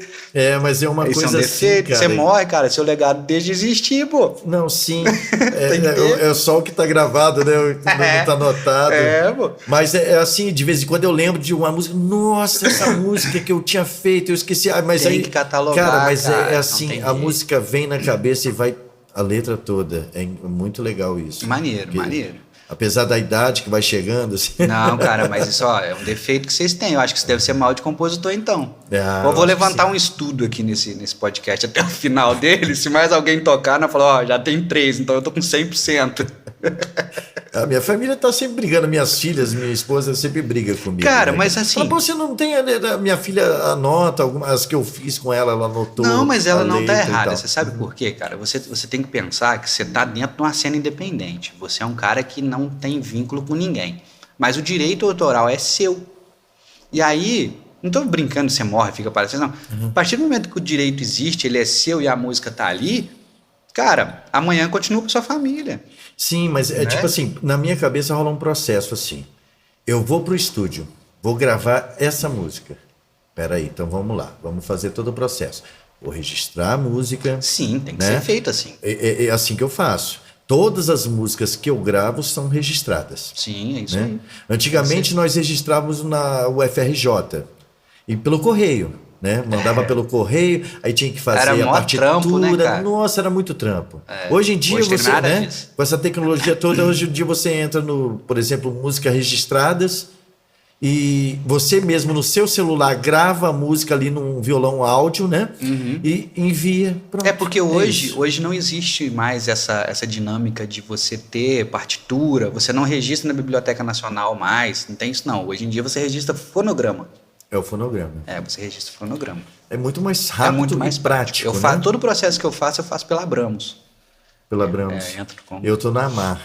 Mas é uma Isso coisa é um defeito, assim, cara. você morre, cara, seu legado deixa de existir, pô. Não, sim. Tem que ter. É só o que tá gravado, né? Não tá anotado. Pô. Mas é assim, de vez em quando eu lembro de uma música. Nossa, essa música que eu tinha feito, eu esqueci. Mas Tem aí, que catalogar, cara, mas cara, é não assim, tem a jeito. música vem na cabeça e vai a letra toda. É muito legal isso. Maneiro, maneiro. Apesar da idade que vai chegando, assim. Não, cara, mas isso ó, é um defeito que vocês têm. Eu acho que isso deve ser mal de compositor, então. Eu vou levantar um estudo aqui nesse podcast até o final dele. Se mais alguém tocar, não falar, já tem 3, então eu tô com 100%. A minha família tá sempre brigando, minhas filhas, minha esposa sempre briga comigo. Cara, né? mas assim... Fala, pô, você não tem... Minha filha anota algumas que eu fiz com ela, ela anotou. Não, mas ela não tá letra e errada. tal. Você sabe por quê, cara? Você tem que pensar que você tá dentro de uma cena independente. Você é um cara que não tem vínculo com ninguém. Mas o direito autoral é seu. E aí, não tô brincando, você morre, fica parecendo, não. A partir do momento que o direito existe, ele é seu e a música tá ali, cara, amanhã continua com sua família. Sim, mas é tipo assim, na minha cabeça rola um processo assim. Eu vou pro estúdio, vou gravar essa música. Peraí, então vamos lá, vamos fazer todo o processo. Vou registrar a música. Sim, tem que né? ser feito assim. É assim que eu faço. Todas as músicas que eu gravo são registradas. Sim, é isso né? aí. Antigamente nós registrávamos na UFRJ e pelo correio. Né? Mandava pelo correio, aí tinha que fazer Era a mó partitura. trampo, né, cara? Nossa, era muito trampo. Hoje em dia hoje tem você, nada né? disso. Com essa tecnologia toda, hoje em dia você entra no, por exemplo, músicas registradas e você mesmo no seu celular grava a música ali num violão áudio, né? E envia. Pronto, É porque hoje isso. não existe mais essa dinâmica de você ter partitura, você não registra na Biblioteca Nacional mais, não tem isso não. Hoje em dia você registra fonograma. É o fonograma. Você registra fonograma. É muito mais rápido É muito mais e prático. né? Todo o processo que eu faço pela Abramos. Pela Abrams. Entro como... Eu tô na Amar.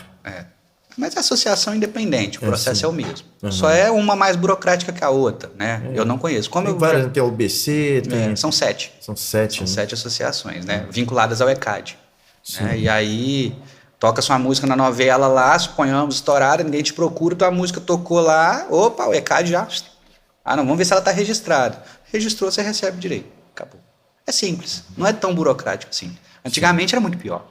Mas é associação independente, o processo sim. é o mesmo. Só é uma mais burocrática que a outra, né? Eu não conheço. Tem várias, tem a UBC, tem... São 7. São 7, São né? 7 associações, né? Vinculadas ao ECAD. Né? E aí, toca sua música na novela lá, suponhamos, estourada, ninguém te procura, tua música tocou lá, opa, o ECAD já... Ah, não, vamos ver se ela está registrada. Registrou, você recebe direito. Acabou. É simples, não é tão burocrático assim. Antigamente era muito pior.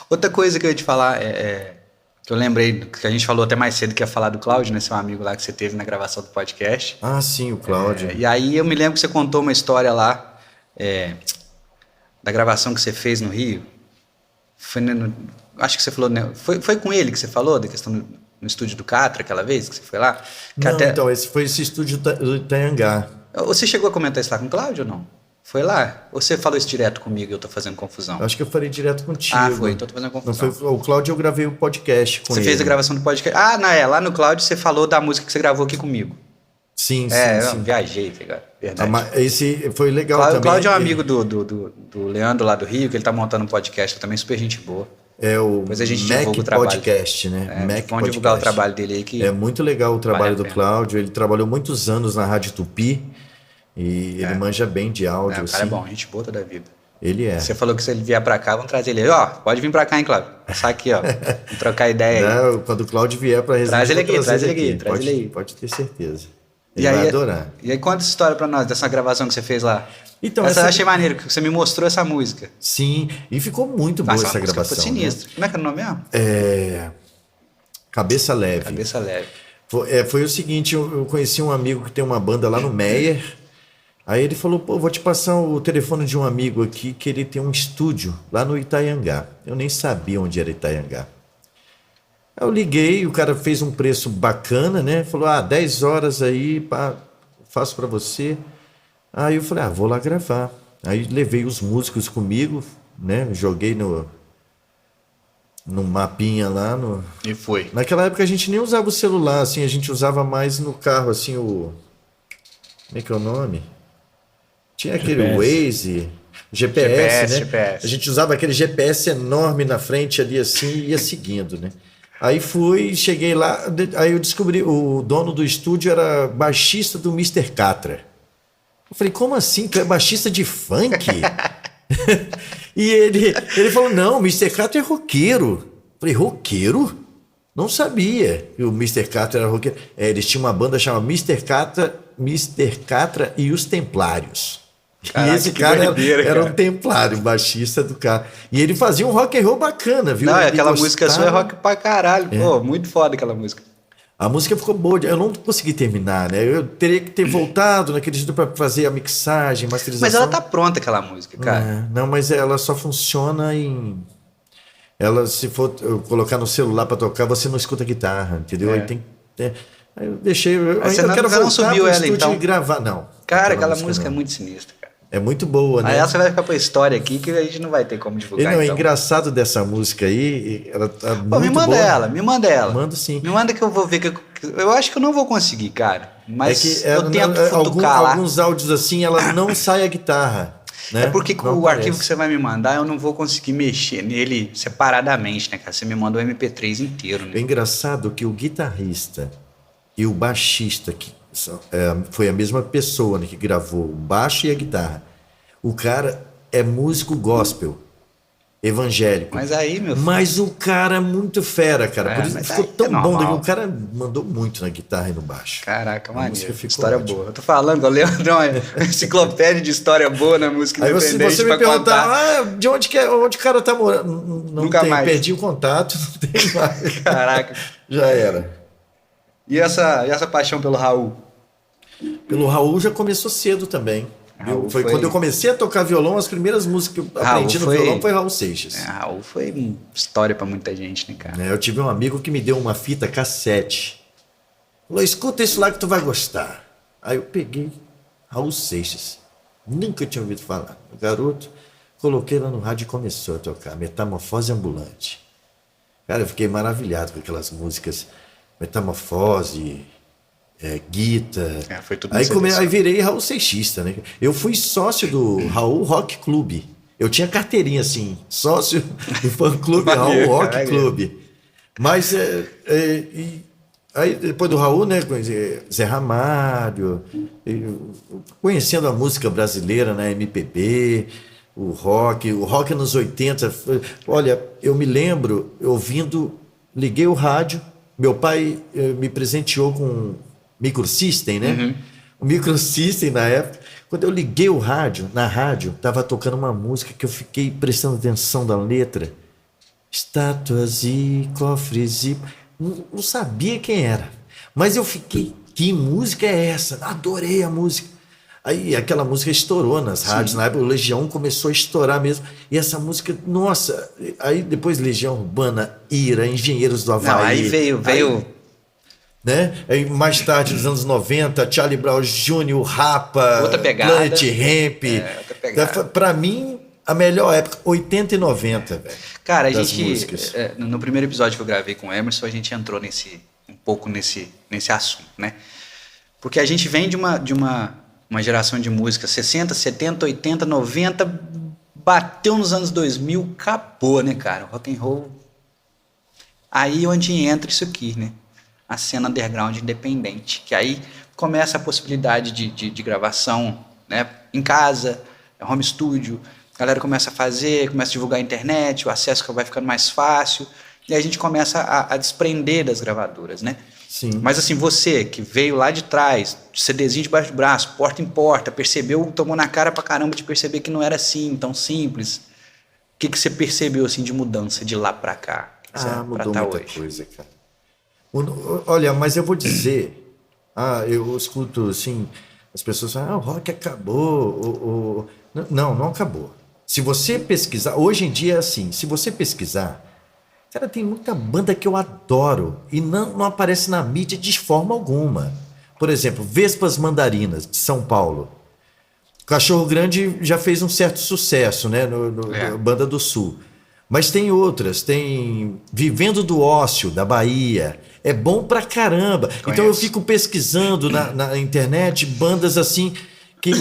Outra coisa que eu ia te falar que eu lembrei, que a gente falou até mais cedo, que ia falar do Cláudio, né? Seu amigo lá que você teve na gravação do podcast. Ah, sim, o Cláudio. E aí eu me lembro que você contou uma história lá da gravação que você fez no Rio. Acho que você falou, né? Foi com ele que você falou da questão no estúdio do Catra, aquela vez que você foi lá? Não, então, esse estúdio do Itanhangá. Você chegou a comentar isso lá com o Cláudio ou não? Foi lá? Ou você falou isso direto comigo e eu tô fazendo confusão? Acho que eu falei direto contigo. Ah, foi, então eu tô fazendo confusão. Não foi, o Cláudio eu gravei o podcast com ele. Você fez a gravação do podcast? Ah, não, lá no Cláudio você falou da música que você gravou aqui comigo. Sim, sim. Eu viajei, cara. Verdade. Esse foi legal também. O Cláudio é um amigo do Leandro lá do Rio, que ele tá montando um podcast também, super gente boa. É o Depois a gente Mac divulga o trabalho. Podcast, né? Mac Vamos Podcast. divulgar o trabalho dele aí. Que é muito legal o trabalho vale a do pena. Cláudio. Ele trabalhou muitos anos na Rádio Tupi e ele manja bem de áudio. O cara assim. é bom, gente boa toda a vida. Ele é. Você falou que se ele vier pra cá, vamos trazer ele aí. Ó, pode vir pra cá, hein, Cláudio? Passar aqui, ó. Vamos trocar ideia aí. Não, quando o Cláudio vier para Resende, Traz ele eu aqui, vou traz trazer ele aqui, traz pode, ele aí. Pode ter certeza. E Ele vai aí, adorar. e aí, conta essa história pra nós, dessa gravação que você fez lá. Então, essa eu achei maneiro, que você me mostrou essa música. Sim, e ficou muito boa Nossa, essa a música gravação. Ficou sinistra. Como é que é o nome mesmo? Cabeça Leve. Cabeça Leve. Foi o seguinte, eu conheci um amigo que tem uma banda lá no Meyer. Aí ele falou, pô, vou te passar o telefone de um amigo aqui que ele tem um estúdio lá no Itaiangá. Eu nem sabia onde era Itaiangá. Aí eu liguei, o cara fez um preço bacana, né? Falou, 10 horas aí, faço para você. Aí eu falei, vou lá gravar. Aí levei os músicos comigo, né? Joguei no mapinha lá. E foi. Naquela época a gente nem usava o celular, assim, a gente usava mais no carro, assim, como é que é o nome? Tinha aquele Waze, GPS, né? GPS. A gente usava aquele GPS enorme na frente ali, assim, e ia seguindo, né? Aí cheguei lá, aí eu descobri, o dono do estúdio era baixista do Mr. Catra. Eu falei, como assim? Tu é baixista de funk? E ele falou, não, o Mr. Catra é roqueiro. Eu falei, roqueiro? Não sabia que o Mr. Catra era roqueiro. Eles tinham uma banda chamada Mr. Catra e os Templários. Caraca, e esse cara doideira, era cara. um templário, baixista do cara. E ele fazia um rock and roll bacana, viu? Não, Ele aquela música sua é gostava. rock pra caralho. Pô, muito foda aquela música. A música ficou boa, eu não consegui terminar, né? Eu teria que ter voltado naquele dia para fazer a mixagem, masterização. Mas ela tá pronta, aquela música, cara. Não, mas ela só funciona ela, se for eu colocar no celular para tocar, você não escuta a guitarra, entendeu? Aí tem. Aí eu deixei. Eu Mas ainda quero você não voltar subiu pro ela, estúdio então? e gravar. Não. Cara, aquela música não. é muito sinistra, cara. É muito boa, né? Aí ela vai ficar pra história aqui que a gente não vai ter como E divulgar. não, é então. engraçado dessa música aí, ela tá Pô, muito me manda boa. ela, me manda ela. Mando sim. Me manda que eu vou ver que eu acho que eu não vou conseguir, cara. Mas eu tento futucar lá. alguns áudios assim, ela não sai a guitarra. Né? É porque Não o aparece. arquivo que você vai me mandar, eu não vou conseguir mexer nele separadamente, né, cara? Você me mandou o MP3 inteiro, É né? engraçado que o guitarrista e o baixista, foi a mesma pessoa, né, que gravou o baixo e a guitarra. O cara é músico gospel, evangélico. Mas aí, meu filho. Mas o cara é muito fera, cara. Por isso mas ficou aí tão é bom. normal. O cara mandou muito na guitarra e no baixo. Caraca, música maneiro. ficou História ótima. boa. Eu tô falando, eu lembro de uma enciclopédia de história boa na música Aí independente você me pra perguntar, contar. de onde o cara tá morando? Não Nunca tem, mais. perdi o contato, não tem mais. Caraca. Já era. E essa paixão pelo Raul? Pelo Raul já começou cedo também. Viu? Raul Foi foi- quando eu comecei a tocar violão, as primeiras músicas que eu Raul aprendi no foi- violão foi Raul Seixas. Raul foi história pra muita gente, né, cara? Eu tive um amigo que me deu uma fita cassete. Falou, escuta isso lá que tu vai gostar. Aí eu peguei Raul Seixas. Nunca tinha ouvido falar. O garoto, coloquei lá no rádio e começou a tocar Metamorfose Ambulante. Cara, eu fiquei maravilhado com aquelas músicas. Metamorfose, Guita. Foi tudo Aí, nessa edição. aí virei Raul Seixista, né? Eu fui sócio do Raul Rock Club. Eu tinha carteirinha assim, sócio do fã-clube Raul Maneiro, Rock caralho. Club. Mas aí depois do Raul, né, conheci Zé Ramalho, conhecendo a música brasileira na MPB, o rock nos 80. Olha, eu me lembro liguei o rádio, meu pai me presenteou com um Microsystem, né? Uhum. O Microsystem na época. Quando eu liguei o rádio, na rádio, estava tocando uma música que eu fiquei prestando atenção da letra. Estátuas e cofres e... Não sabia quem era. Mas eu fiquei, que música é essa? Adorei a música. Aí aquela música estourou nas rádios. Na época o Legião começou a estourar mesmo. E essa música, nossa... Aí depois Legião Urbana, Ira, Engenheiros do Havaí. Não, aí veio... Né? Aí, mais tarde, nos anos 90, Charlie Brown Jr., Rapa, Outra pegada. Planet Hemp. outra pegada. Pra mim, a melhor época, 80 e 90, velho. Cara, a das gente, músicas. no primeiro episódio que eu gravei com o Emerson, a gente entrou um pouco nesse assunto, né? Porque a gente vem de uma geração de música 60, 70, 80, 90, bateu nos anos 2000, acabou, né, cara? O rock and roll. Aí onde entra isso aqui, né? A cena underground independente, que aí começa a possibilidade de gravação, né, em casa, home studio, A galera começa a fazer, começa a divulgar a internet, o acesso vai ficando mais fácil, e aí a gente começa a desprender das gravadoras, né? Sim. Mas assim, você que veio lá de trás, CDzinho debaixo do braço, porta em porta, percebeu, tomou na cara pra caramba de perceber que não era assim, tão simples. O que você percebeu assim de mudança de lá pra cá? Mudou muita coisa, cara. Olha, mas eu vou dizer, eu escuto assim, as pessoas falam, o rock acabou. Não acabou. Se você pesquisar, hoje em dia é assim, se você pesquisar, cara, tem muita banda que eu adoro e não aparece na mídia de forma alguma. Por exemplo, Vespas Mandarinas, de São Paulo. Cachorro Grande já fez um certo sucesso, né, no Banda do Sul. Mas tem outras, tem Vivendo do Ócio, da Bahia. É bom pra caramba. Conheço. Então eu fico pesquisando na internet bandas assim que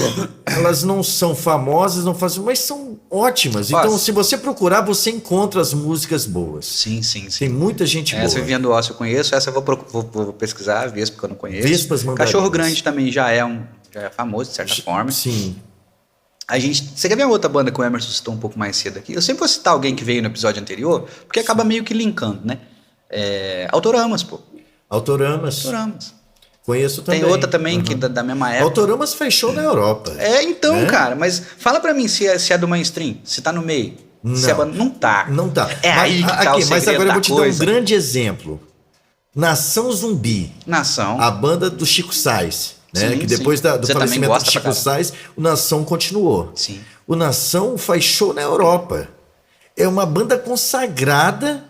elas não são famosas, não fazem, mas são ótimas. Então, se você procurar, você encontra as músicas boas. Sim. Tem muita gente boa. Essa Vivendo do Ócio eu conheço, essa eu vou pesquisar, Vespa, porque eu não conheço. Vespas Mandarinas. Cachorro Grande também já é famoso, de certa forma. Sim. Você quer ver uma outra banda que o Emerson citou um pouco mais cedo aqui? Eu sempre vou citar alguém que veio no episódio anterior, porque acaba meio que linkando, né? Autoramas, pô. Autoramas. Conheço também. Tem outra também que da mesma época. Autoramas fechou na Europa. Então, né? Cara, mas fala pra mim se é do mainstream, se tá no meio. Não tá. Não tá. Aí que tá o segredo. Mas agora eu vou te dar um grande exemplo. Nação Zumbi. A banda do Chico Sainz. Né? Sim, que depois do falecimento do Chico Sainz, o Nação continuou. Sim. O Nação faz show na Europa. É uma banda consagrada,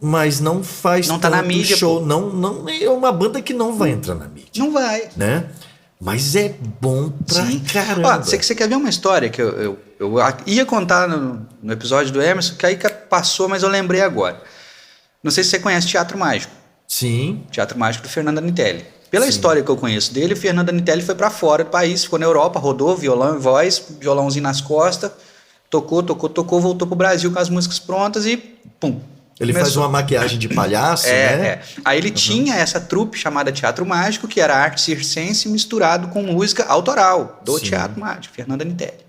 mas não faz não tá na mídia, show. Não, é uma banda que não vai entrar na mídia. Não vai. Né? Mas é bom pra caramba. Você quer ver uma história que eu ia contar no episódio do Emerson, que aí passou, mas eu lembrei agora. Não sei se você conhece Teatro Mágico. Sim. Teatro Mágico do Fernando Anitelli. Pela história que eu conheço dele, o Fernando Anitelli foi pra fora do país, ficou na Europa, rodou, violão e voz, violãozinho nas costas, tocou, voltou pro Brasil com as músicas prontas e pum. Ele faz uma maquiagem de palhaço, né? Aí ele tinha essa trupe chamada Teatro Mágico, que era arte circense misturado com música autoral do Teatro Mágico, Fernando Anitelli.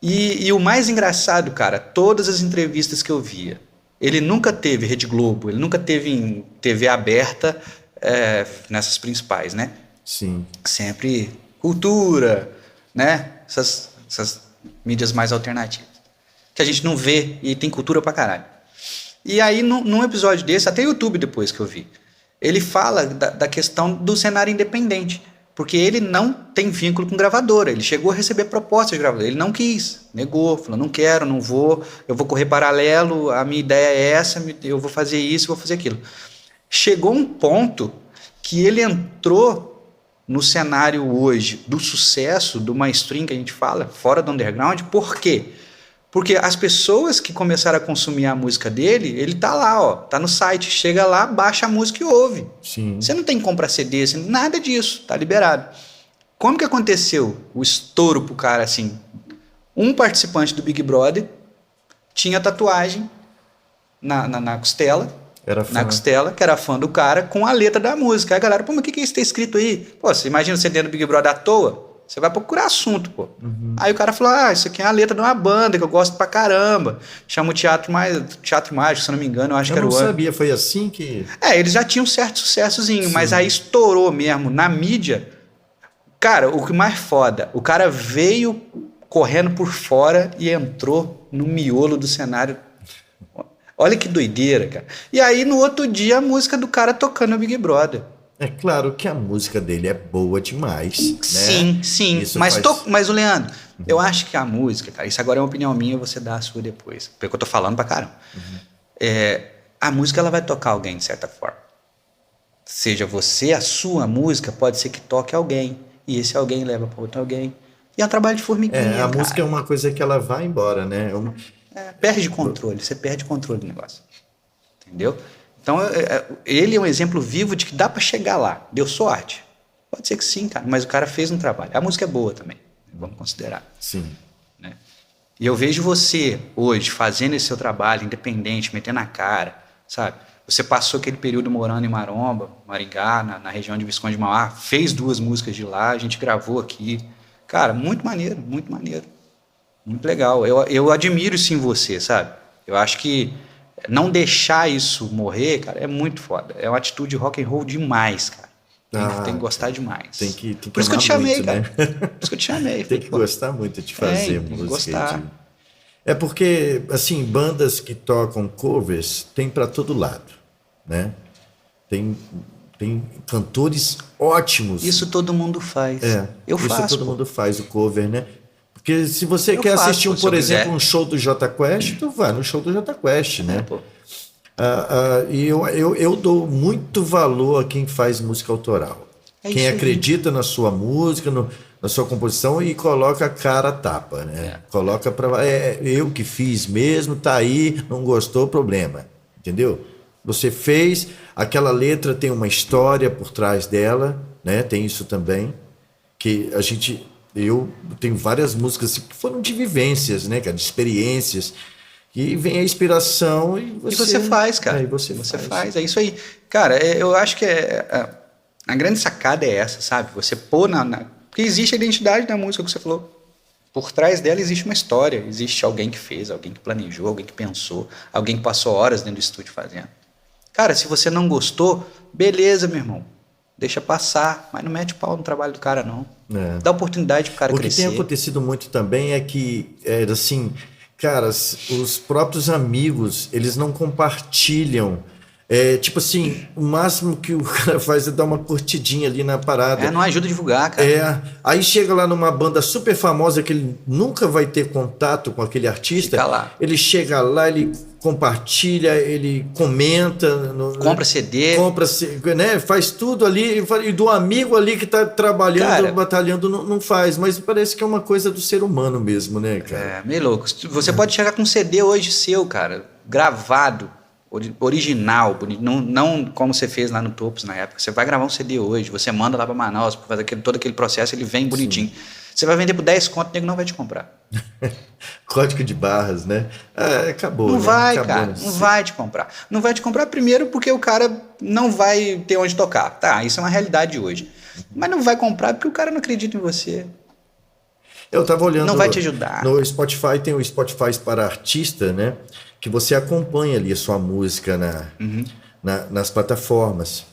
E o mais engraçado, cara, todas as entrevistas que eu via, ele nunca teve Rede Globo, ele nunca teve em TV aberta, nessas principais, né? Sim. Sempre cultura, né? Essas mídias mais alternativas. Que a gente não vê e tem cultura pra caralho. E aí, num episódio desse, até YouTube depois que eu vi, ele fala da questão do cenário independente. Porque ele não tem vínculo com gravadora. Ele chegou a receber propostas de gravadora. Ele não quis, negou, falou, não quero, não vou, eu vou correr paralelo, a minha ideia é essa, eu vou fazer isso, vou fazer aquilo. Chegou um ponto que ele entrou no cenário hoje do sucesso, do mainstream que a gente fala, fora do underground. Por quê? Porque as pessoas que começaram a consumir a música dele, ele tá lá, tá no site, chega lá, baixa a música e ouve. Sim. Você não tem que comprar CD, nada disso, tá liberado. Como que aconteceu o estouro pro cara assim? Um participante do Big Brother tinha tatuagem na costela, que era fã do cara, com a letra da música. Aí a galera, pô, mas o que é isso que tá escrito aí? Pô, você imagina você dentro do Big Brother à toa? Você vai procurar assunto, pô. Uhum. Aí o cara falou, isso aqui é a letra de uma banda que eu gosto pra caramba. Chama o Teatro Mágico, se eu não me engano, eu acho que era o ano. Eu não sabia, foi assim que... Eles já tinham um certo sucessozinho, mas aí estourou mesmo na mídia. Cara, o que mais foda, o cara veio correndo por fora e entrou no miolo do cenário. Olha que doideira, cara. E aí, no outro dia, a música do cara tocando no Big Brother. É claro que a música dele é boa demais, né? Sim. Isso mas o Leandro, eu acho que a música, cara, isso agora é uma opinião minha, você dá a sua depois. Porque eu tô falando pra caramba. A música, ela vai tocar alguém, de certa forma. Seja você, a sua música, pode ser que toque alguém. E esse alguém leva pra outro alguém. E é um trabalho de formiguinha, música é uma coisa que ela vai embora, né? Perde controle, você perde controle do negócio. Entendeu? Então, ele é um exemplo vivo de que dá pra chegar lá. Deu sorte? Pode ser que sim, cara, mas o cara fez um trabalho. A música é boa também, vamos considerar. Sim. Né? E eu vejo você, hoje, fazendo esse seu trabalho, independente, metendo a cara, sabe? Você passou aquele período morando em Maromba, Maringá, na região de Visconde de Mauá, fez 2 músicas de lá, a gente gravou aqui. Cara, muito maneiro, muito maneiro. Muito legal. Eu admiro isso em você, sabe? Eu acho que não deixar isso morrer, cara, é muito foda. É uma atitude rock and roll demais, cara. Tem que gostar demais. Tem que Por isso que eu te chamei, muito, cara. né? Por isso que eu te chamei. Tem que gostar muito de fazer tem que música. gostar. É porque, assim, bandas que tocam covers tem para todo lado, né? Tem cantores ótimos. Isso todo mundo faz. Eu faço. Isso todo mundo faz, o cover, né? Porque se você Eu quer faço, assistir, se por eu exemplo, quiser. um show do Jota Quest, tu vai no show do Jota Quest, né? Pô. E eu dou muito valor a quem faz música autoral. É Quem isso aí. acredita na sua música, na sua composição e coloca a cara a tapa, né? Coloca para eu que fiz mesmo, tá aí, não gostou, problema, entendeu? Você fez, aquela letra tem uma história por trás dela, né? Tem isso também, que eu tenho várias músicas que foram de vivências, né, cara, de experiências. E vem a inspiração e você faz, cara. E você faz. É isso aí. Cara, eu acho que a grande sacada é essa, sabe? Você pôr porque existe a identidade da música que você falou. Por trás dela existe uma história. Existe alguém que fez, alguém que planejou, alguém que pensou, alguém que passou horas dentro do estúdio fazendo. Cara, se você não gostou, beleza, meu irmão. Deixa passar, mas não mete pau no trabalho do cara, não. Dá oportunidade pro cara crescer. O que tem acontecido muito também é que, assim, cara, os próprios amigos, eles não compartilham. Tipo assim, o máximo que o cara faz é dar uma curtidinha ali na parada. Não ajuda a divulgar, cara. Aí chega lá numa banda super famosa que ele nunca vai ter contato com aquele artista. Fica lá. Ele chega lá, ele compartilha, ele comenta. Compra CD. Né? Faz tudo ali. E do amigo ali que tá trabalhando, cara, batalhando, não faz. Mas parece que é uma coisa do ser humano mesmo, né, cara? Meio louco. Você pode chegar com um CD hoje seu, cara, gravado. Original, bonito, não como você fez lá no Topos na época. Você vai gravar um CD hoje, você manda lá para Manaus, fazer todo aquele processo, ele vem bonitinho. Sim. Você vai vender por 10 conto, o nego não vai te comprar. Código de barras, né? Acabou. Não né? vai, acabou, cara, não vai te comprar. Não vai te comprar primeiro porque o cara não vai ter onde tocar. Tá, isso é uma realidade hoje. Mas não vai comprar porque o cara não acredita em você. Eu tava olhando. Não vai te ajudar. No Spotify tem o Spotify para artista, né? Que você acompanha ali a sua música nas plataformas.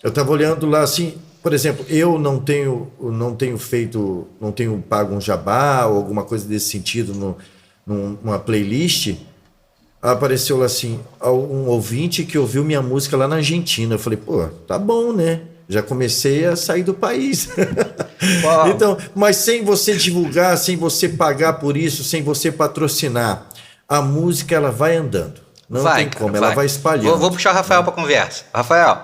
Eu estava olhando lá assim, por exemplo, eu não tenho pago um jabá ou alguma coisa desse sentido numa playlist. Apareceu lá assim, um ouvinte que ouviu minha música lá na Argentina. Eu falei, pô, tá bom, né? Já comecei a sair do país. Então, mas sem você divulgar, sem você pagar por isso, sem você patrocinar, a música ela vai andando. Não tem como, ela vai espalhando. Vou puxar o Rafael para conversa. Rafael.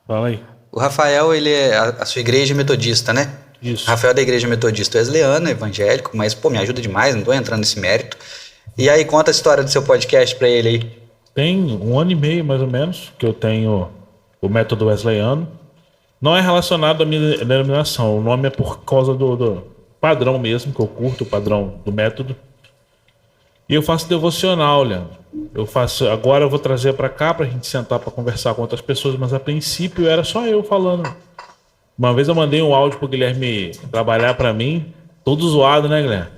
Fala aí. O Rafael, ele é a sua igreja metodista, né? Isso. O Rafael é da igreja metodista wesleyana, evangélico, mas, pô, me ajuda demais, não tô entrando nesse mérito. E aí, conta a história do seu podcast para ele aí. Tem 1 ano e meio, mais ou menos, que eu tenho o método wesleyano. Não é relacionado à minha denominação. O nome é por causa do padrão mesmo, que eu curto o padrão do método. E eu faço devocional, Leandro. Agora eu vou trazer para cá pra gente sentar para conversar com outras pessoas, mas a princípio era só eu falando. Uma vez eu mandei um áudio pro Guilherme trabalhar para mim, todo zoado, né, Guilherme?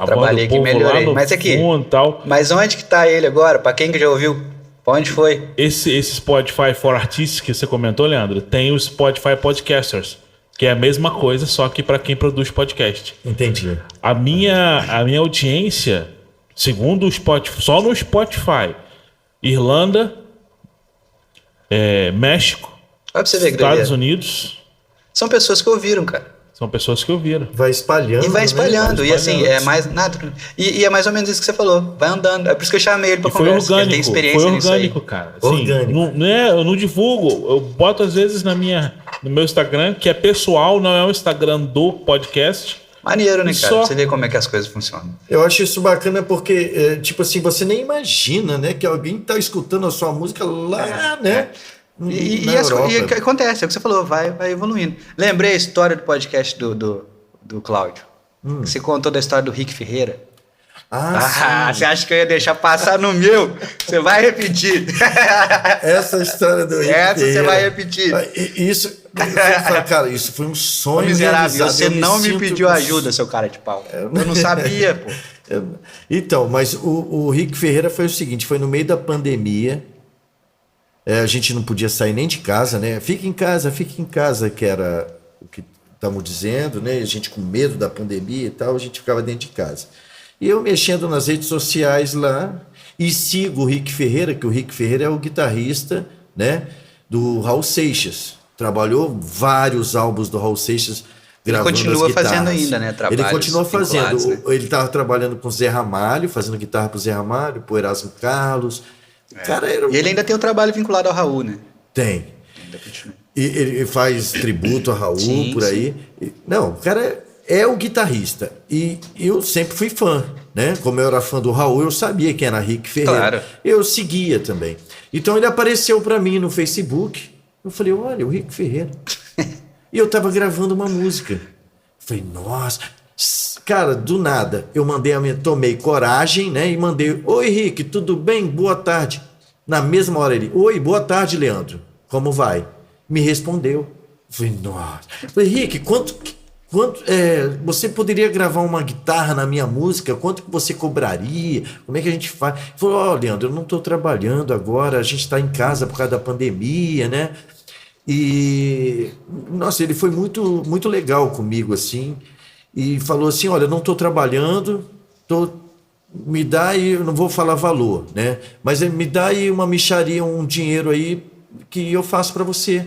Trabalhei aqui, melhorei. Mas aqui, tal. Mas onde que tá ele agora? Para quem que já ouviu? Pra onde foi? Esse Spotify for Artists que você comentou, Leandro, tem o Spotify Podcasters, que é a mesma coisa, só que para quem produz podcast. Entendi. A minha audiência, segundo o Spotify, só no Spotify, Irlanda, México, Olha pra você ver, Estados Unidos. São pessoas que ouviram, cara. São pessoas que ouviram. Vai espalhando. E vai espalhando. Né? E assim, é mais nada. E é mais ou menos isso que você falou. Vai andando. É por isso que eu chamei ele pra conversa. Foi orgânico. Ele tem experiência Foi nisso orgânico, aí. cara. Assim, Orgânico. Eu não divulgo. Eu boto às vezes no meu Instagram, que é pessoal, não é o Instagram do podcast. Maneiro, né, cara? Só... Você vê como é que as coisas funcionam. Eu acho isso bacana porque, tipo assim, você nem imagina, né? Que alguém tá escutando a sua música lá, né? E acontece, é o que você falou, vai evoluindo. Lembrei a história do podcast do Cláudio. Você contou da história do Rick Ferreira. Você acha que eu ia deixar passar no meu? Você vai repetir. Essa história do Rick Essa Ferreira. você vai repetir. Isso, Cara, isso foi um Ô, sonho miserável, realizado. você Eu não me sinto pediu ajuda, seu cara de pau. Eu não sabia, pô. Então, mas o Rick Ferreira foi o seguinte, foi no meio da pandemia, a gente não podia sair nem de casa, né? Fique em casa, que era o que estavam dizendo, né? A gente com medo da pandemia e tal, a gente ficava dentro de casa. E eu mexendo nas redes sociais lá, e sigo o Rick Ferreira, que o Rick Ferreira é o guitarrista, né? Do Raul Seixas. Trabalhou vários álbuns do Raul Seixas, Ele gravando continua as guitarras. fazendo ainda, né? Ele Trabalhos continua fazendo. vinculados, né? Ele estava trabalhando com o Zé Ramalho, fazendo guitarra pro Zé Ramalho, pro Erasmo Carlos. Cara, E ele ainda tem o trabalho vinculado ao Raul, né? Tem. Ainda continua. E ele faz tributo a Raul, Sim, por aí. Não, o cara é o guitarrista. E eu sempre fui fã, né? Como eu era fã do Raul, eu sabia quem era Rick Ferreira. Claro. Eu seguia também. Então ele apareceu para mim no Facebook. Eu falei, olha, o Rick Ferreira. E eu tava gravando uma música. Eu falei, nossa... Cara, do nada, eu tomei coragem, né? E mandei, oi Rick, tudo bem? Boa tarde. Na mesma hora ele, oi, boa tarde, Leandro. Como vai? Me respondeu. Eu falei, nossa. Eu falei, Rick, quanto você poderia gravar uma guitarra na minha música? Quanto que você cobraria? Como é que a gente faz? Ele falou, ó, Leandro, eu não estou trabalhando agora, a gente está em casa por causa da pandemia, né? E, nossa, ele foi muito, muito legal comigo, assim, e falou assim, olha, eu não estou trabalhando, me dá aí, eu não vou falar valor, né? Mas me dá aí uma mixaria, um dinheiro aí que eu faço para você. Eu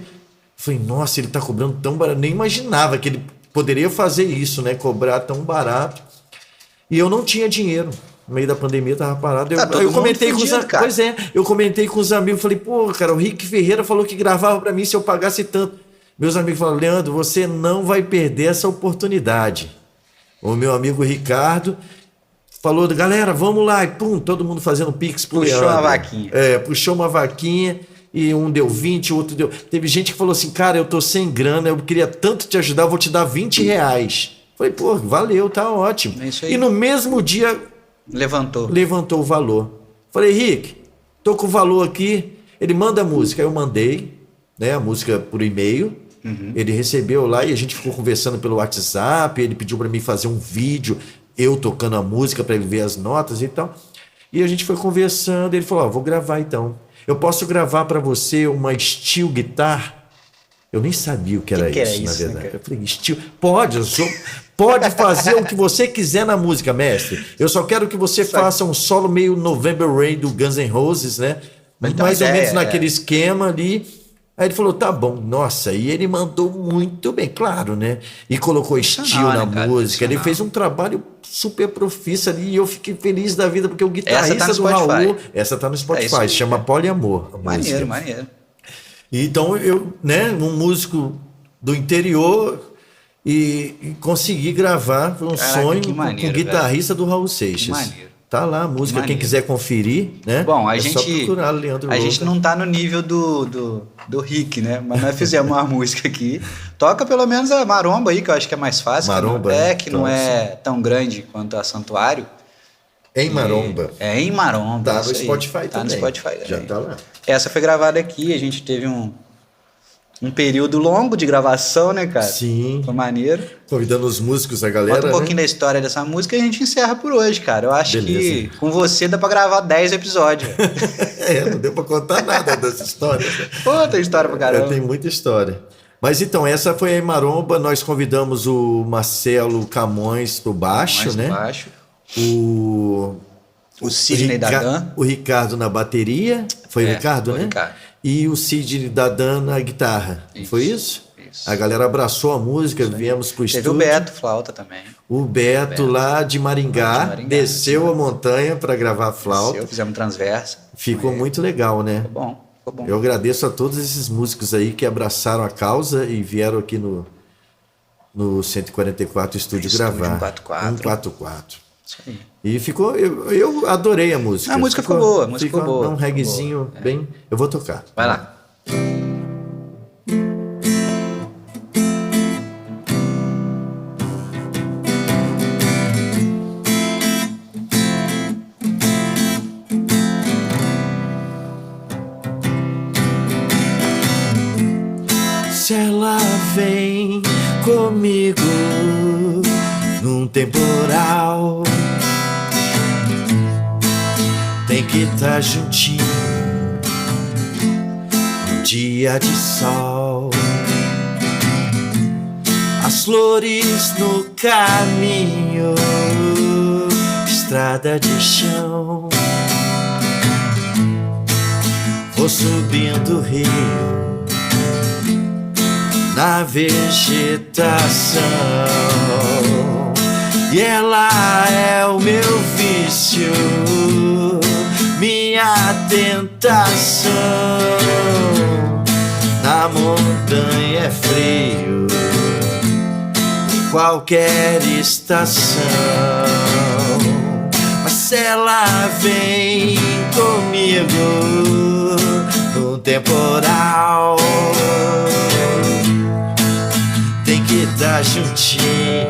falei, nossa, ele está cobrando tão barato, nem imaginava que ele poderia fazer isso, né? Cobrar tão barato. E eu não tinha dinheiro. No meio da pandemia, tava parado. Eu comentei com os amigos. Pois é, eu comentei com os amigos, falei, pô, cara, o Rick Ferreira falou que gravava para mim se eu pagasse tanto. Meus amigos falaram, Leandro, você não vai perder essa oportunidade. O meu amigo Ricardo falou, galera, vamos lá. E pum, todo mundo fazendo pix pro Leandro. Puxou uma vaquinha. Puxou uma vaquinha. E um deu 20, o outro deu... Teve gente que falou assim, cara, eu tô sem grana, eu queria tanto te ajudar, eu vou te dar R$20. Falei, pô, valeu, tá ótimo. É isso aí. E no mesmo dia... Levantou o valor. Falei, Rick, tô com o valor aqui. Ele manda a música. Eu mandei, né, a música por e-mail. Ele recebeu lá e a gente ficou conversando pelo WhatsApp. Ele pediu para mim fazer um vídeo, eu tocando a música para ele ver as notas e tal. E a gente foi conversando. Ele falou, vou gravar então. Eu posso gravar para você uma steel guitar? Eu nem sabia o que era isso, na verdade. Eu falei, steel... Pode fazer o que você quiser na música, mestre. Eu só quero que você faça um solo meio November Rain do Guns N' Roses, né? Mais ou menos naquele esquema ali. Aí ele falou, tá bom, nossa, e ele mandou muito bem, claro, né? E colocou steel na música. Ele fez um trabalho super profício ali e eu fiquei feliz da vida, porque o guitarrista do Raul... Essa tá no Spotify, se chama Poliamor. Maneiro. Então eu, né, um músico do interior... E consegui gravar um sonho com o guitarrista do Raul Seixas. Tá lá a música, quem quiser conferir, né? Bom, só procurar Leandro Roca. A gente não tá no nível do Rick, né? Mas nós fizemos uma música aqui. Toca pelo menos a Maromba aí, que eu acho que é mais fácil. Maromba, que não é tão grande quanto a Santuário. Em Maromba. É em Maromba. Tá no Spotify também. Tá no Spotify também. Já tá lá. Essa foi gravada aqui, a gente teve um período longo de gravação, né, cara? Sim. Foi maneiro. Convidando os músicos, a galera. Conta um pouquinho da história dessa música e a gente encerra por hoje, cara. Eu acho que com você dá pra gravar 10 episódios. Não deu pra contar nada dessa história. Pô, tem história pra caramba. Tem muita história. Mas então, essa foi a Maromba. Nós convidamos o Marcelo Camões pro baixo, né? Baixo. O Sidney Dadan. O Ricardo na bateria. Foi o Ricardo, né? Ricardo. E o Sidney Dadan na guitarra. Isso, foi isso? Isso? A galera abraçou a música, viemos pro estúdio. Teve o Beto, flauta também. O Beto lá de Maringá, desceu a montanha para gravar flauta. Fizemos transversa. Ficou muito legal, né? Ficou bom. Eu agradeço a todos esses músicos aí que abraçaram a causa e vieram aqui no 144 estúdio gravar. 144. Isso aí. E ficou, eu adorei a música. A música ficou boa, ficou boa. Um reguezinho bem. Eu vou tocar. Vai lá. Se ela temporal. Tem que estar juntinho num dia de sol. As flores no caminho, estrada de chão. Vou subindo o rio na vegetação, e ela é o meu vício, minha tentação. Na montanha é frio, em qualquer estação, mas ela vem comigo no temporal. Tem que estar juntinho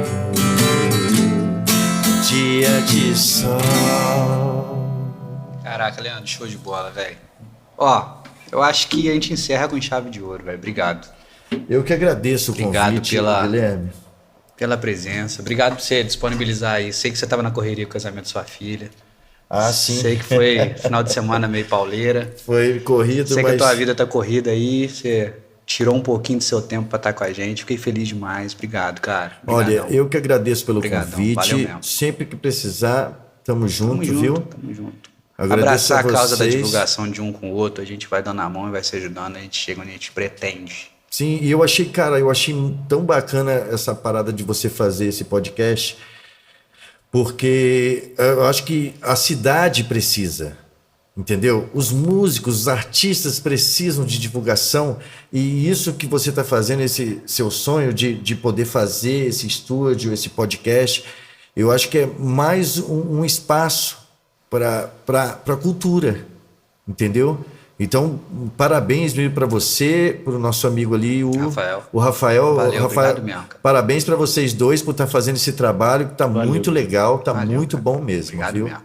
no dia de sol. Caraca, Leandro, show de bola, velho. Ó, eu acho que a gente encerra com chave de ouro, velho. Obrigado. Eu que agradeço o convite, Guilherme. Pela presença. Obrigado por você disponibilizar aí. Sei que você estava na correria com o casamento da sua filha. Ah, sim. Sei que foi final de semana meio pauleira. Foi corrido, Sei mas... que a tua vida tá corrida aí. Você tirou um pouquinho do seu tempo para estar com a gente. Fiquei feliz demais. Obrigado, cara. Obrigadão. Olha, eu que agradeço pelo convite. Valeu mesmo. Sempre que precisar, tamo junto, viu? Tamo junto. Agradeço abraçar a causa da vocês. divulgação de um com o outro. A gente vai dando a mão e vai se ajudando. A gente chega onde a gente pretende. Sim, e eu achei, cara, tão bacana essa parada de você fazer esse podcast, porque eu acho que a cidade precisa, entendeu? Os músicos, os artistas precisam de divulgação, e isso que você está fazendo, esse seu sonho de poder fazer esse estúdio, esse podcast, eu acho que é mais um espaço para a cultura, entendeu? Então, parabéns para você, para o nosso amigo ali, o Rafael. Valeu, obrigado mesmo, cara. Parabéns para vocês dois por estar fazendo esse trabalho, que está muito legal, está muito bom mesmo. Obrigado viu? mesmo.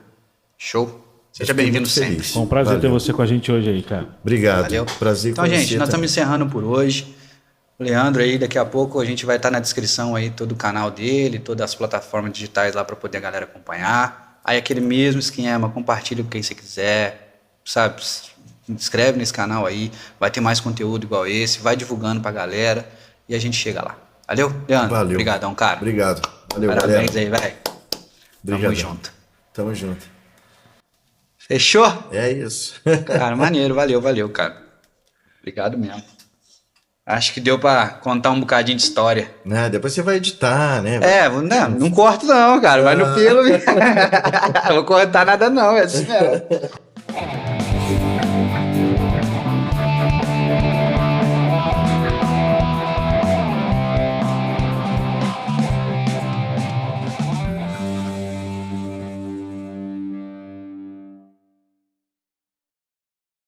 Show. Seja bem-vindo sempre. Foi um prazer ter você com a gente hoje aí, cara. Obrigado. Valeu. Prazer então, gente, nós estamos encerrando por hoje. O Leandro aí, daqui a pouco a gente vai estar na descrição aí todo o canal dele, todas as plataformas digitais lá para poder a galera acompanhar. Aí aquele mesmo esquema, compartilha com quem você quiser, sabe? Se inscreve nesse canal aí, vai ter mais conteúdo igual esse, vai divulgando pra galera e a gente chega lá. Valeu, Leandro? Valeu. Obrigadão, cara. Obrigado. Valeu, parabéns galera. aí, velho. Tamo junto. Tamo junto. Fechou? É isso. Cara, maneiro. Valeu, cara. Obrigado mesmo. Acho que deu pra contar um bocadinho de história. Né? Depois você vai editar, né? Não corto não, cara. Vai no filme. Não vou cortar nada não, é assim mesmo.